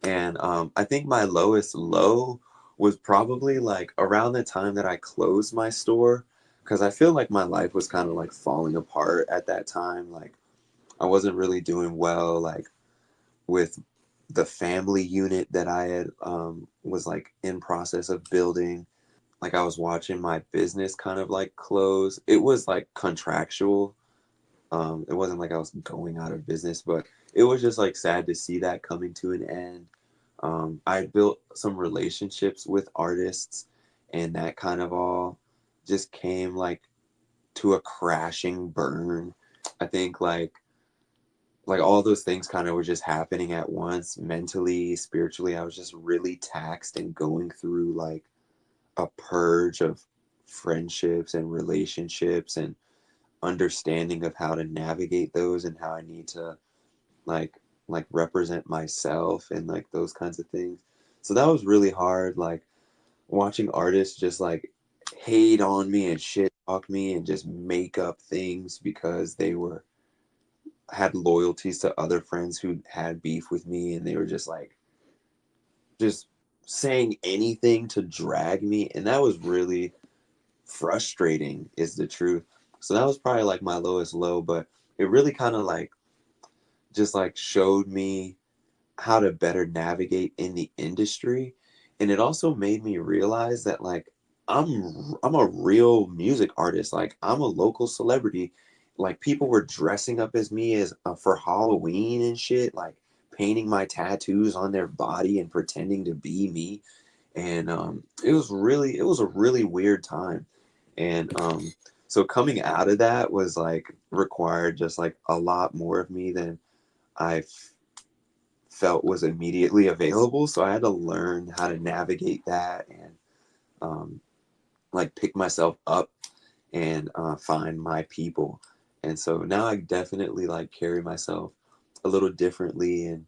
And I think my lowest low was probably like around the time that I closed my store, because I feel like my life was kind of like falling apart at that time. Like I wasn't really doing well, like with the family unit that I had was like in process of building. Like I was watching my business kind of like close. It was like contractual. It wasn't like I was going out of business, but it was just like sad to see that coming to an end. I built some relationships with artists, and that kind of all just came like to a crashing burn. I think like all those things kind of were just happening at once, mentally, spiritually. I was just really taxed and going through like a purge of friendships and relationships and understanding of how to navigate those and how I need to like represent myself and like those kinds of things. So that was really hard, like watching artists just like hate on me and shit talk me and just make up things because they were had loyalties to other friends who had beef with me, and they were just like just saying anything to drag me, and that was really frustrating is the truth. So that was probably like my lowest low, but it really kind of like just like showed me how to better navigate in the industry. And it also made me realize that like I'm a real music artist. Like I'm a local celebrity. Like people were dressing up as me as for Halloween and shit, like painting my tattoos on their body and pretending to be me. And it was a really weird time. And so coming out of that was like required just like a lot more of me than I felt was immediately available. So I had to learn how to navigate that and um, like pick myself up and find my people. And so now I definitely like carry myself a little differently and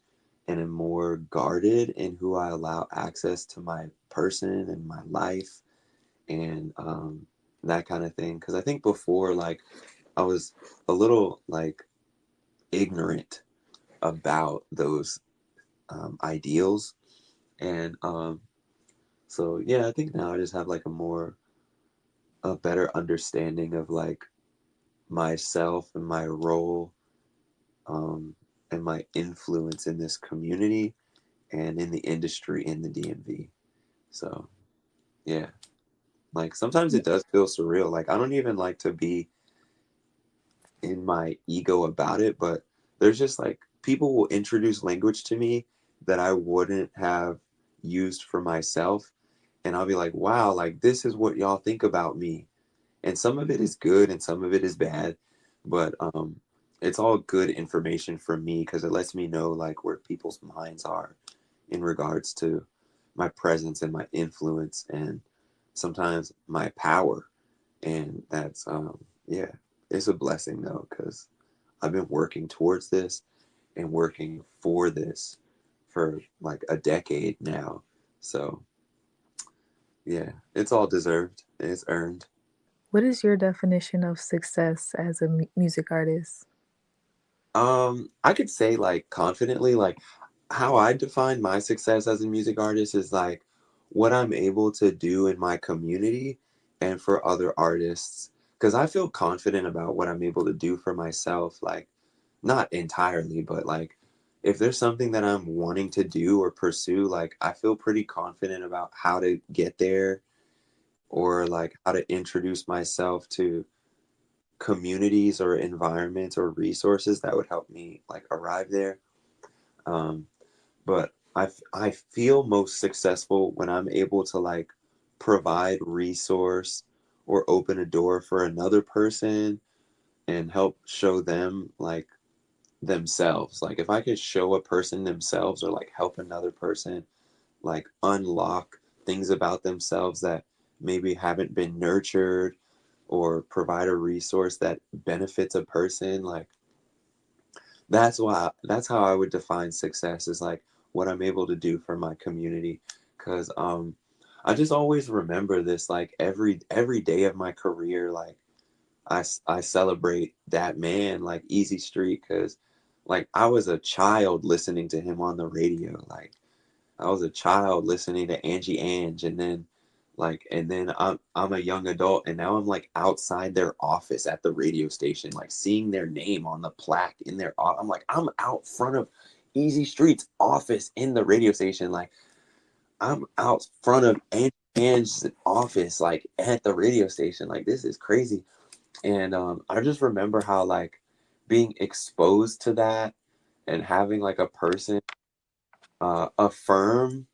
am more guarded in who I allow access to my person and my life and that kind of thing. Because I think before, like, I was a little like ignorant about those ideals. And so, yeah, I think now I just have like a better understanding of like myself and my role and my influence in this community and in the industry in the DMV. So, yeah, like sometimes it does feel surreal. Like, I don't even like to be in my ego about it, but there's just like people will introduce language to me that I wouldn't have used for myself. And I'll be like, wow, like this is what y'all think about me. And some of it is good and some of it is bad, but it's all good information for me because it lets me know like where people's minds are in regards to my presence and my influence and sometimes my power. And that's yeah, it's a blessing though because I've been working towards this and working for this for like a decade now. So yeah, it's all deserved. It's earned. What is your definition of success as a music artist? I could say like confidently, like how I define my success as a music artist is like what I'm able to do in my community and for other artists. Because I feel confident about what I'm able to do for myself, like not entirely, but like if there's something that I'm wanting to do or pursue, like I feel pretty confident about how to get there or like how to introduce myself to communities or environments or resources that would help me like arrive there. Um, but I feel most successful when I'm able to like provide resource or open a door for another person and help show them like themselves. Like if I could show a person themselves or like help another person like unlock things about themselves that maybe haven't been nurtured or provide a resource that benefits a person, like that's how I would define success, is like what I'm able to do for my community. Because I just always remember this, like every day of my career, like I celebrate that man, like Easy Street, because like I was a child listening to him on the radio. Like I was a child listening to Angie Ange, and then I'm a young adult, and now I'm like outside their office at the radio station, like seeing their name on the plaque in their I'm like, I'm out front of Easy Street's office in the radio station. Like I'm out front of Angie Ange's office, like at the radio station. Like this is crazy. And I just remember how like being exposed to that and having like a person affirm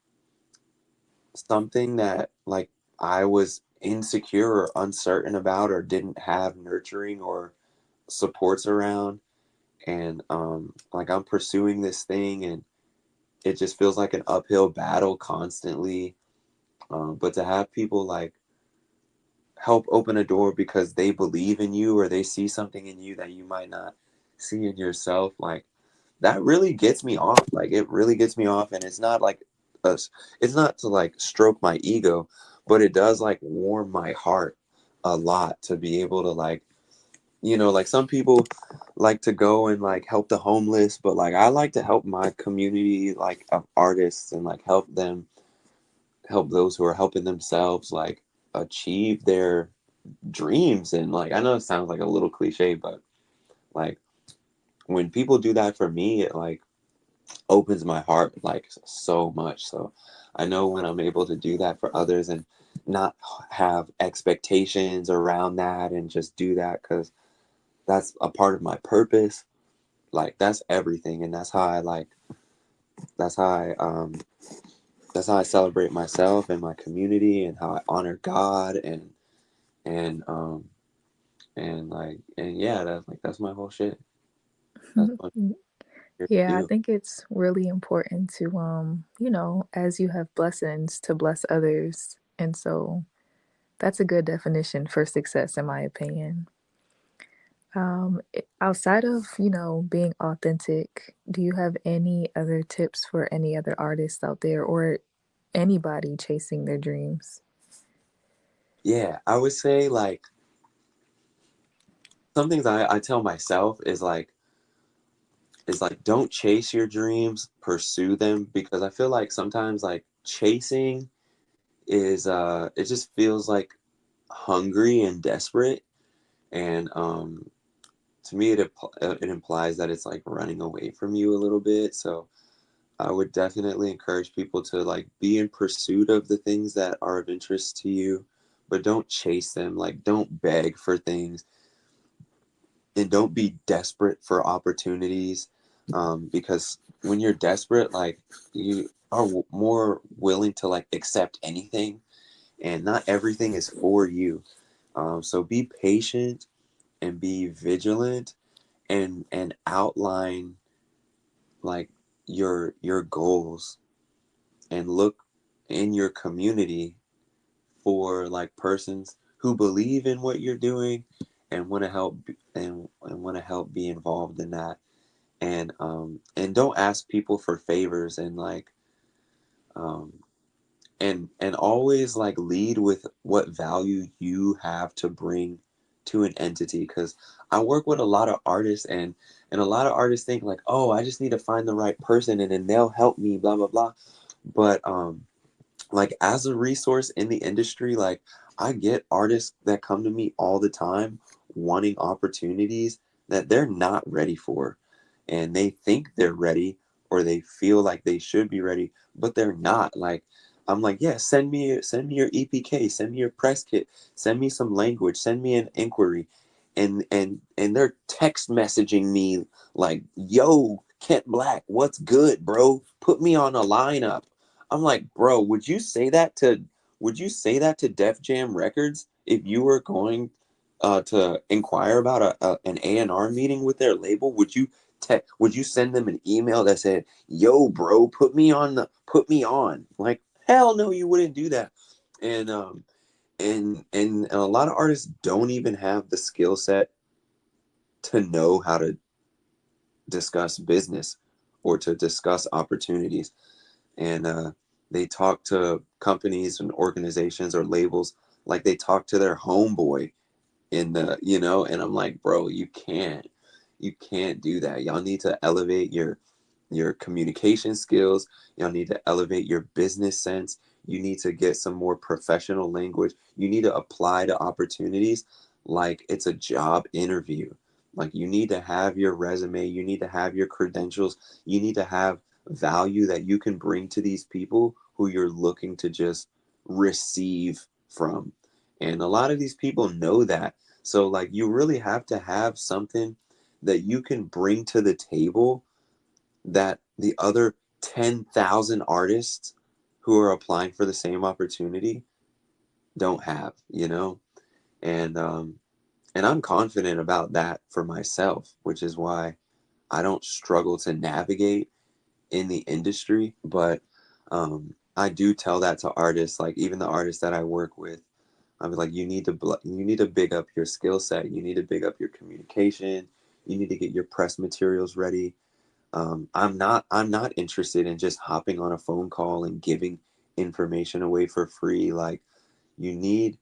something that like I was insecure or uncertain about or didn't have nurturing or supports around. And like I'm pursuing this thing, and it just feels like an uphill battle constantly. But to have people like help open a door because they believe in you or they see something in you that you might not see in yourself, like that really gets me off. Like it really gets me off. And it's not like us, it's not to like stroke my ego, but it does like warm my heart a lot to be able to like, like some people like to go and like help the homeless, but like I like to help my community like of artists and like help those who are helping themselves like achieve their dreams. And like I know it sounds like a little cliche, but like when people do that for me, it like opens my heart like so much. So I know when I'm able to do that for others and not have expectations around that and just do that because that's a part of my purpose, like that's everything. And that's how I um that's how I celebrate myself and my community, and how I honor God, and and yeah, that's my whole shit. That's what I'm here to Yeah, I do. think it's really important to, as you have blessings, to bless others. And so that's a good definition for success, in my opinion. Outside of, being authentic, do you have any other tips for any other artists out there or anybody chasing their dreams? Yeah, I would say like some things I tell myself is like don't chase your dreams, pursue them, because I feel like sometimes like chasing is it just feels like hungry and desperate. And to me it implies that it's like running away from you a little bit. So I would definitely encourage people to like be in pursuit of the things that are of interest to you, but don't chase them. Like don't beg for things, and don't be desperate for opportunities, because when you're desperate, like you are more willing to like accept anything, and not everything is for you. So be patient and be vigilant, and outline like your goals, and look in your community for like persons who believe in what you're doing and want to help, and want to help be involved in that. And don't ask people for favors, and like um and always like lead with what value you have to bring to an entity. Because I work with a lot of artists, and a lot of artists think like, oh, I just need to find the right person and then they'll help me, blah blah blah. But like as a resource in the industry, like I get artists that come to me all the time wanting opportunities that they're not ready for, and they think they're ready, or they feel like they should be ready, but they're not. Like I'm like, yeah, send me your EPK, send me your press kit, send me some language, send me an inquiry. And they're text messaging me like, yo, Kent Black, what's good, bro? Put me on a lineup. I'm like, bro, would you say that to Def Jam Records if you were going to inquire about an A&R meeting with their label? Would you send them an email that said, "Yo, bro, put me on"? Like, hell no, you wouldn't do that. And and a lot of artists don't even have the skill set to know how to discuss business or to discuss opportunities. And they talk to companies and organizations or labels like they talk to their homeboy in the, and I'm like, bro, you can't do that. Y'all need to elevate your communication skills. Y'all need to elevate your business sense. You need to get some more professional language. You need to apply to opportunities like it's a job interview. Like, you need to have your resume, you need to have your credentials, you need to have value that you can bring to these people who you're looking to just receive from. And a lot of these people know that. So, like, you really have to have something that you can bring to the table that the other 10,000 artists who are applying for the same opportunity don't have, And and I'm confident about that for myself, which is why I don't struggle to navigate in the industry. But I do tell that to artists, like even the artists that I work with. I'm like, you need to big up your skill set. You need to big up your communication. You need to get your press materials ready. I'm not interested in just hopping on a phone call and giving information away for free. Like, you need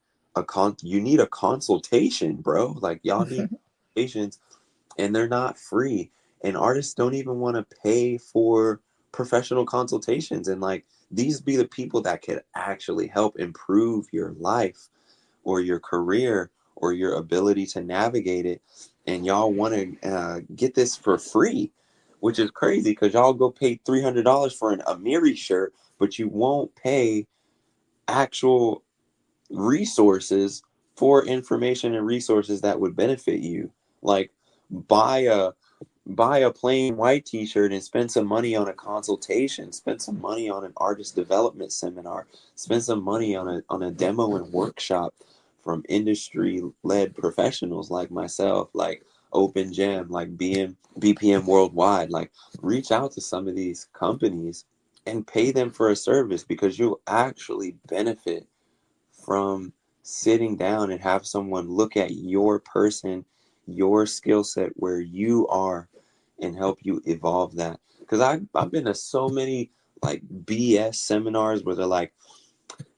you need a consultation, bro. Like, y'all need consultations, and they're not free. And artists don't even want to pay for professional consultations. And like, these be the people that could actually help improve your life or your career or your ability to navigate it. And y'all want to get this for free, which is crazy because y'all go pay $300 for an Amiri shirt, but you won't pay actual resources for information and resources that would benefit you. Like, buy a buy a plain white t-shirt and spend some money on a consultation, spend some money on an artist development seminar, spend some money on a demo and workshop from industry led professionals like myself, like Open Gem, like BPM Worldwide. Like, reach out to some of these companies and pay them for a service, because you'll actually benefit from sitting down and have someone look at your person, your skill set, where you are, and help you evolve that. Because I've been to so many like BS seminars where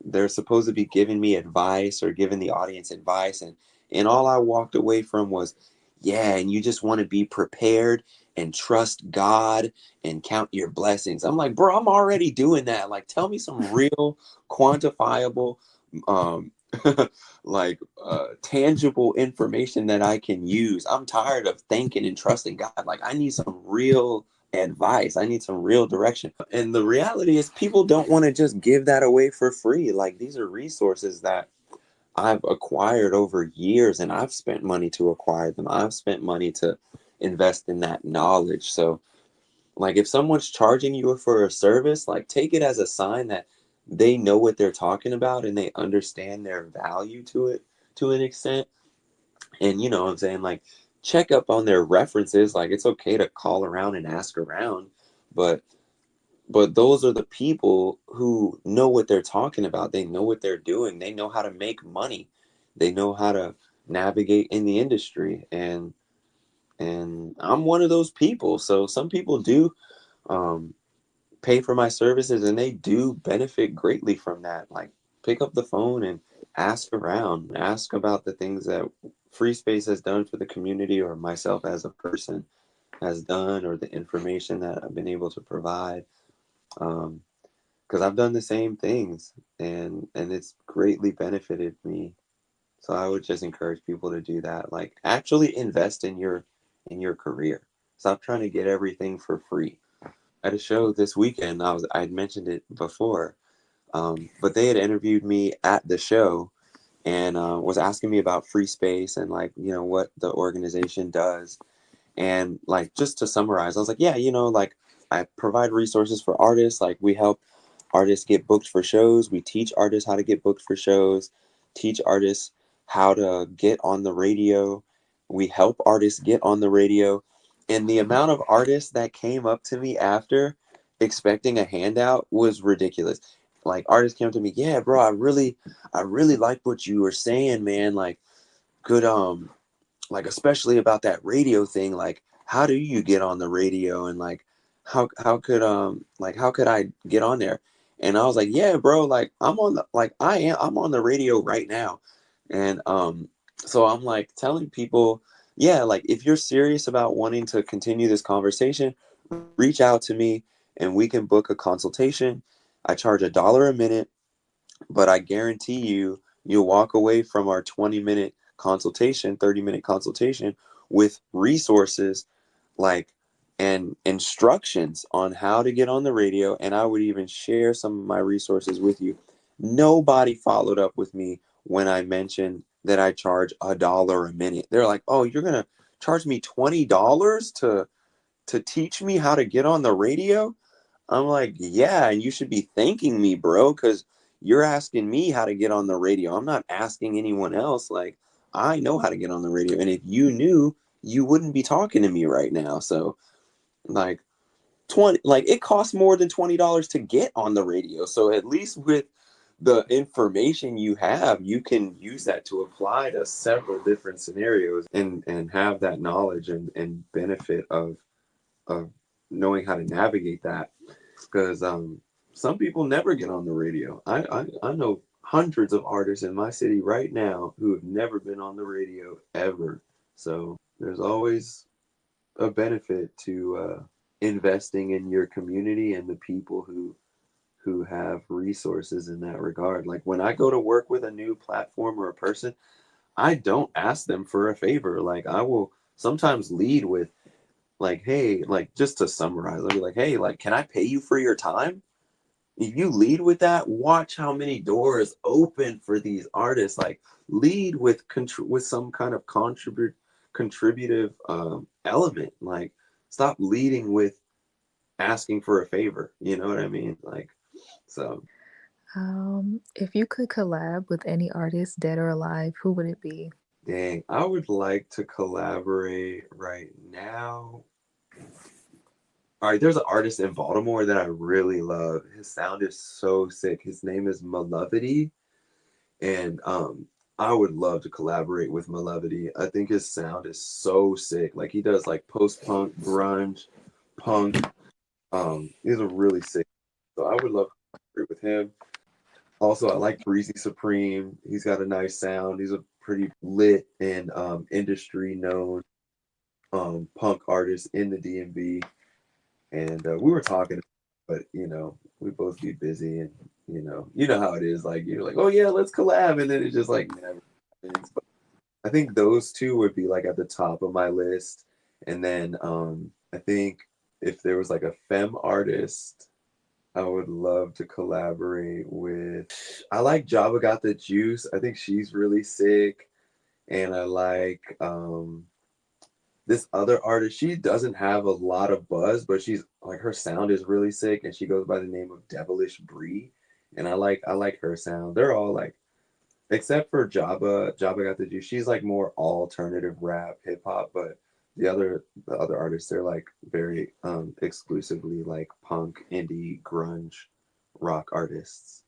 they're supposed to be giving me advice or giving the audience advice, and all I walked away from was, yeah, and you just want to be prepared and trust God and count your blessings. I'm like, bro, I'm already doing that. Like, tell me some real quantifiable um tangible information that I can use. I'm tired of thanking and trusting God. Like, I need some real advice. I need some real direction. And the reality is, people don't want to just give that away for free. Like, these are resources that I've acquired over years, and I've spent money to acquire them. I've spent money to invest in that knowledge. So, like, if someone's charging you for a service, like, take it as a sign that they know what they're talking about and they understand their value to it to an extent. And you know what I'm saying? Like, check up on their references. Like, it's okay to call around and ask around, but those are the people who know what they're talking about. They know what they're doing. They know how to make money. They know how to navigate in the industry. And I'm one of those people. So some people do um, pay for my services, and they do benefit greatly from that. Like, pick up the phone and ask around, ask about the things that Free Space has done for the community, or myself as a person has done, or the information that I've been able to provide. Um, because I've done the same things, and it's greatly benefited me. So I would just encourage people to do that. Like, actually invest in your career. Stop trying to get everything for free. At a show this weekend, I'd mentioned it before, but they had interviewed me at the show, and was asking me about Free Space and, like, what the organization does. And, like, just to summarize, I was like, yeah, like, I provide resources for artists. Like, we help artists get booked for shows. We teach artists how to get booked for shows, teach artists how to get on the radio. We help artists get on the radio. And the amount of artists that came up to me after expecting a handout was ridiculous. like artists came to me, yeah, bro, I really like what you were saying, man. Like, good, like especially about that radio thing. Like, how do you get on the radio, and like, how could I get on there? And I was like, yeah, bro, like I'm on the radio right now, and so I'm like telling people, yeah, like if you're serious about wanting to continue this conversation, reach out to me and we can book a consultation. I charge $1 a minute, but I guarantee you'll walk away from our 20-minute consultation, 30-minute consultation with resources like and instructions on how to get on the radio. And I would even share some of my resources with you. Nobody followed up with me when I mentioned that I charge $1 a minute. They're like, oh, you're gonna charge me $20 to teach me how to get on the radio? I'm like, yeah, and you should be thanking me, bro, because you're asking me how to get on the radio. I'm not asking anyone else. Like, I know how to get on the radio. And if you knew, you wouldn't be talking to me right now. So, like, 20, like, it costs more than $20 to get on the radio. So, at least with the information you have, you can use that to apply to several different scenarios and have that knowledge and benefit of knowing how to navigate that, because some people never get on the radio. I know hundreds of artists in my city right now who have never been on the radio ever. So there's always a benefit to investing in your community and the people who have resources in that regard. Like when I go to work with a new platform or a person, I don't ask them for a favor. Like I will sometimes lead with like, hey, like just to summarize, I'll be like, hey, like, can I pay you for your time? If you lead with that, watch how many doors open for these artists. Like, lead with with some kind of contributive element. Like, stop leading with asking for a favor. You know what I mean? Like, so If you could collab with any artist, dead or alive, who would it be? dang, I would like to collaborate right now. All right, there's an artist in Baltimore that I really love. His sound is so sick. His name is Malevity, and I would love to collaborate with Malevity. I think his sound is so sick. Like he does like post punk, grunge, punk. He's a really sick. So I would love to collaborate with him. Also, I like Breezy Supreme. He's got a nice sound. He's a pretty lit and industry known punk artist in the DMV. And we were talking, but we both be busy, and you know how it is. Like you're like, oh yeah, let's collab, and then it just like never happens. But I think those two would be like at the top of my list, and then I think if there was like a femme artist, I would love to collaborate with. I like Java Got the Juice. I think she's really sick, and I like this other artist. She doesn't have a lot of buzz, but she's like her sound is really sick, and she goes by the name of Devilish Bree, and I like her sound. They're all like, except for Jabba got the juice. She's like more alternative rap, hip hop, but the other artists, they're like very exclusively like punk, indie, grunge, rock artists.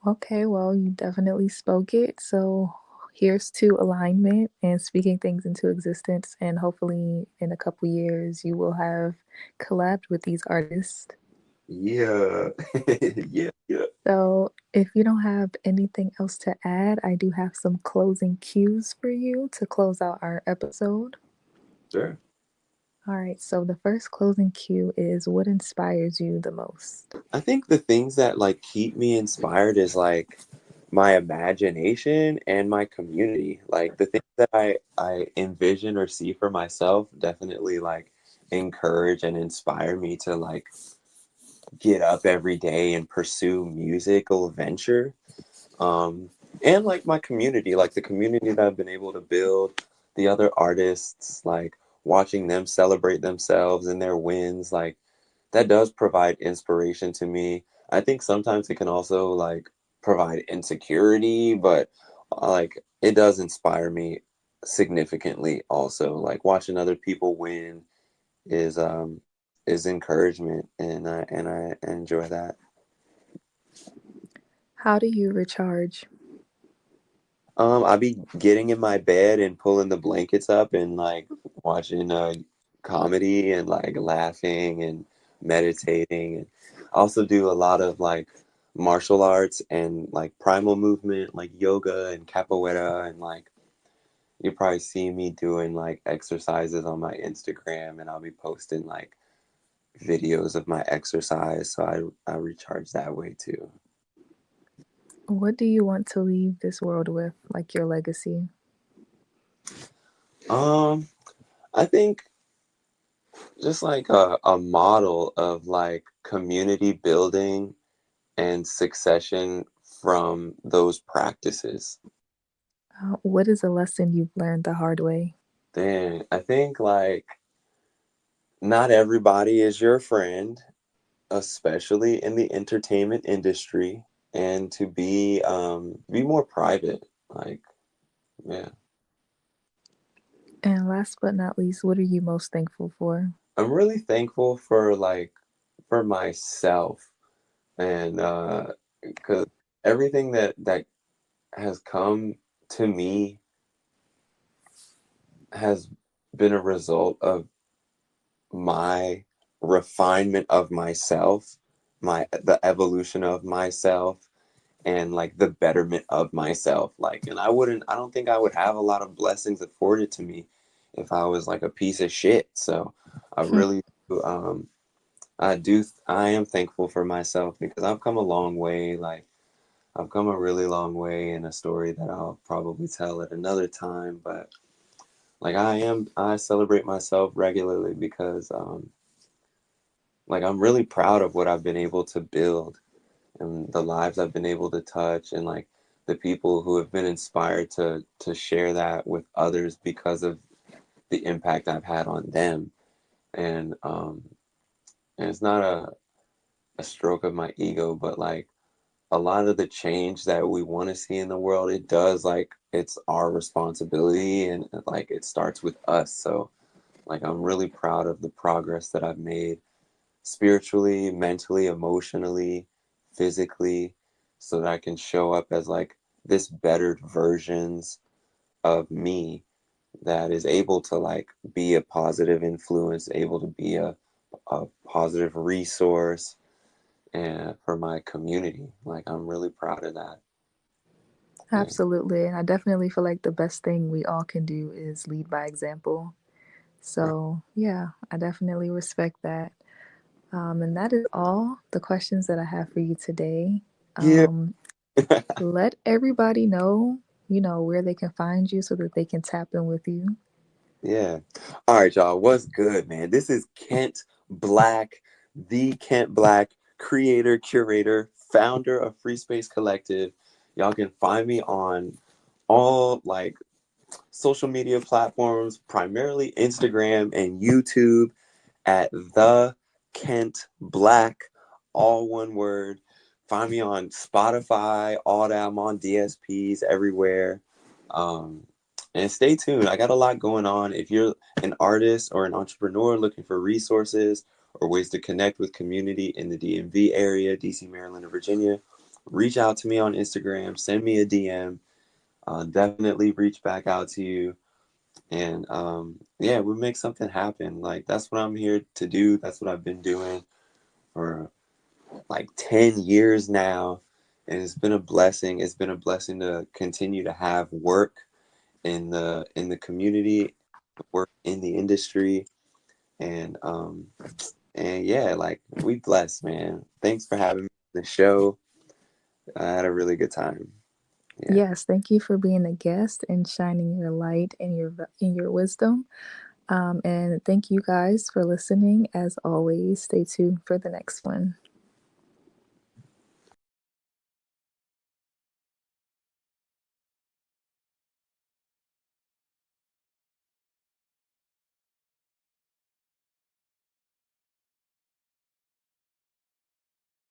Okay, well, you definitely spoke it. So here's to alignment and speaking things into existence. And hopefully, in a couple years, you will have collabed with these artists. Yeah, yeah, yeah. So, if you don't have anything else to add, I do have some closing cues for you to close out our episode. Sure. All right, so the first closing cue is what inspires you the most? I think the things that like keep me inspired is like my imagination and my community. Like the things that I envision or see for myself definitely like encourage and inspire me to like get up every day and pursue musical venture. Um and like my community, like the community that I've been able to build, the other artists, like watching them celebrate themselves and their wins, like that does provide inspiration to me. I think sometimes it can also like provide insecurity, but like it does inspire me significantly also. Like watching other people win is encouragement, and I enjoy that. How do you recharge? I be getting in my bed and pulling the blankets up and like watching comedy and like laughing and meditating. And I also do a lot of like martial arts and like primal movement, like yoga and capoeira. And like you probably see me doing like exercises on my Instagram, and I'll be posting like videos of my exercise. So I recharge that way too. What do you want to leave this world with, like your legacy? Um, I think just like a model of like community building and succession from those practices. What is a lesson you've learned the hard way? Then I think like not everybody is your friend, especially in the entertainment industry, and to be more private. Like, yeah. And last but not least, what are you most thankful for? I'm really thankful for like for myself and because everything that has come to me has been a result of my refinement of myself, the evolution of myself, and like the betterment of myself. Like, and I don't think I would have a lot of blessings afforded to me if I was like a piece of shit. So I really I am thankful for myself because I've come a long way. Like I've come a really long way in a story that I'll probably tell at another time. But like I celebrate myself regularly because like I'm really proud of what I've been able to build and the lives I've been able to touch and like the people who have been inspired to share that with others because of the impact I've had on them. And and it's not a stroke of my ego, but like a lot of the change that we want to see in the world, it does like it's our responsibility and like it starts with us. So like I'm really proud of the progress that I've made spiritually, mentally, emotionally, physically, so that I can show up as like this bettered versions of me that is able to like be a positive influence, able to be a positive resource and for my community. Like I'm really proud of that. Yeah. Absolutely. And I definitely feel like the best thing we all can do is lead by example. Right. So, yeah, I definitely respect that. And that is all the questions that I have for you today. Yeah. Um, let everybody know, where they can find you so that they can tap in with you. Yeah. All right, y'all. What's good, man? This is Kent Black, the Kent Black creator, curator, founder of Free Space Collective. Y'all can find me on all like social media platforms, primarily Instagram and YouTube at the Kent Black, all one word. Find me on Spotify, all that. I'm on DSPs everywhere. Um, and stay tuned. I got a lot going on. If you're an artist or an entrepreneur looking for resources or ways to connect with community in the DMV area, DC, Maryland, and Virginia, reach out to me on Instagram. Send me a DM. I'll definitely reach back out to you. And yeah, we make something happen. Like that's what I'm here to do. That's what I've been doing for like 10 years now. And it's been a blessing. It's been a blessing to continue to have work in the community, work in the industry. And and yeah, like we blessed, man. Thanks for having me on the show. I had a really good time. Yeah. Yes, thank you for being a guest and shining your light and your wisdom. And thank you guys for listening. As always, stay tuned for the next one.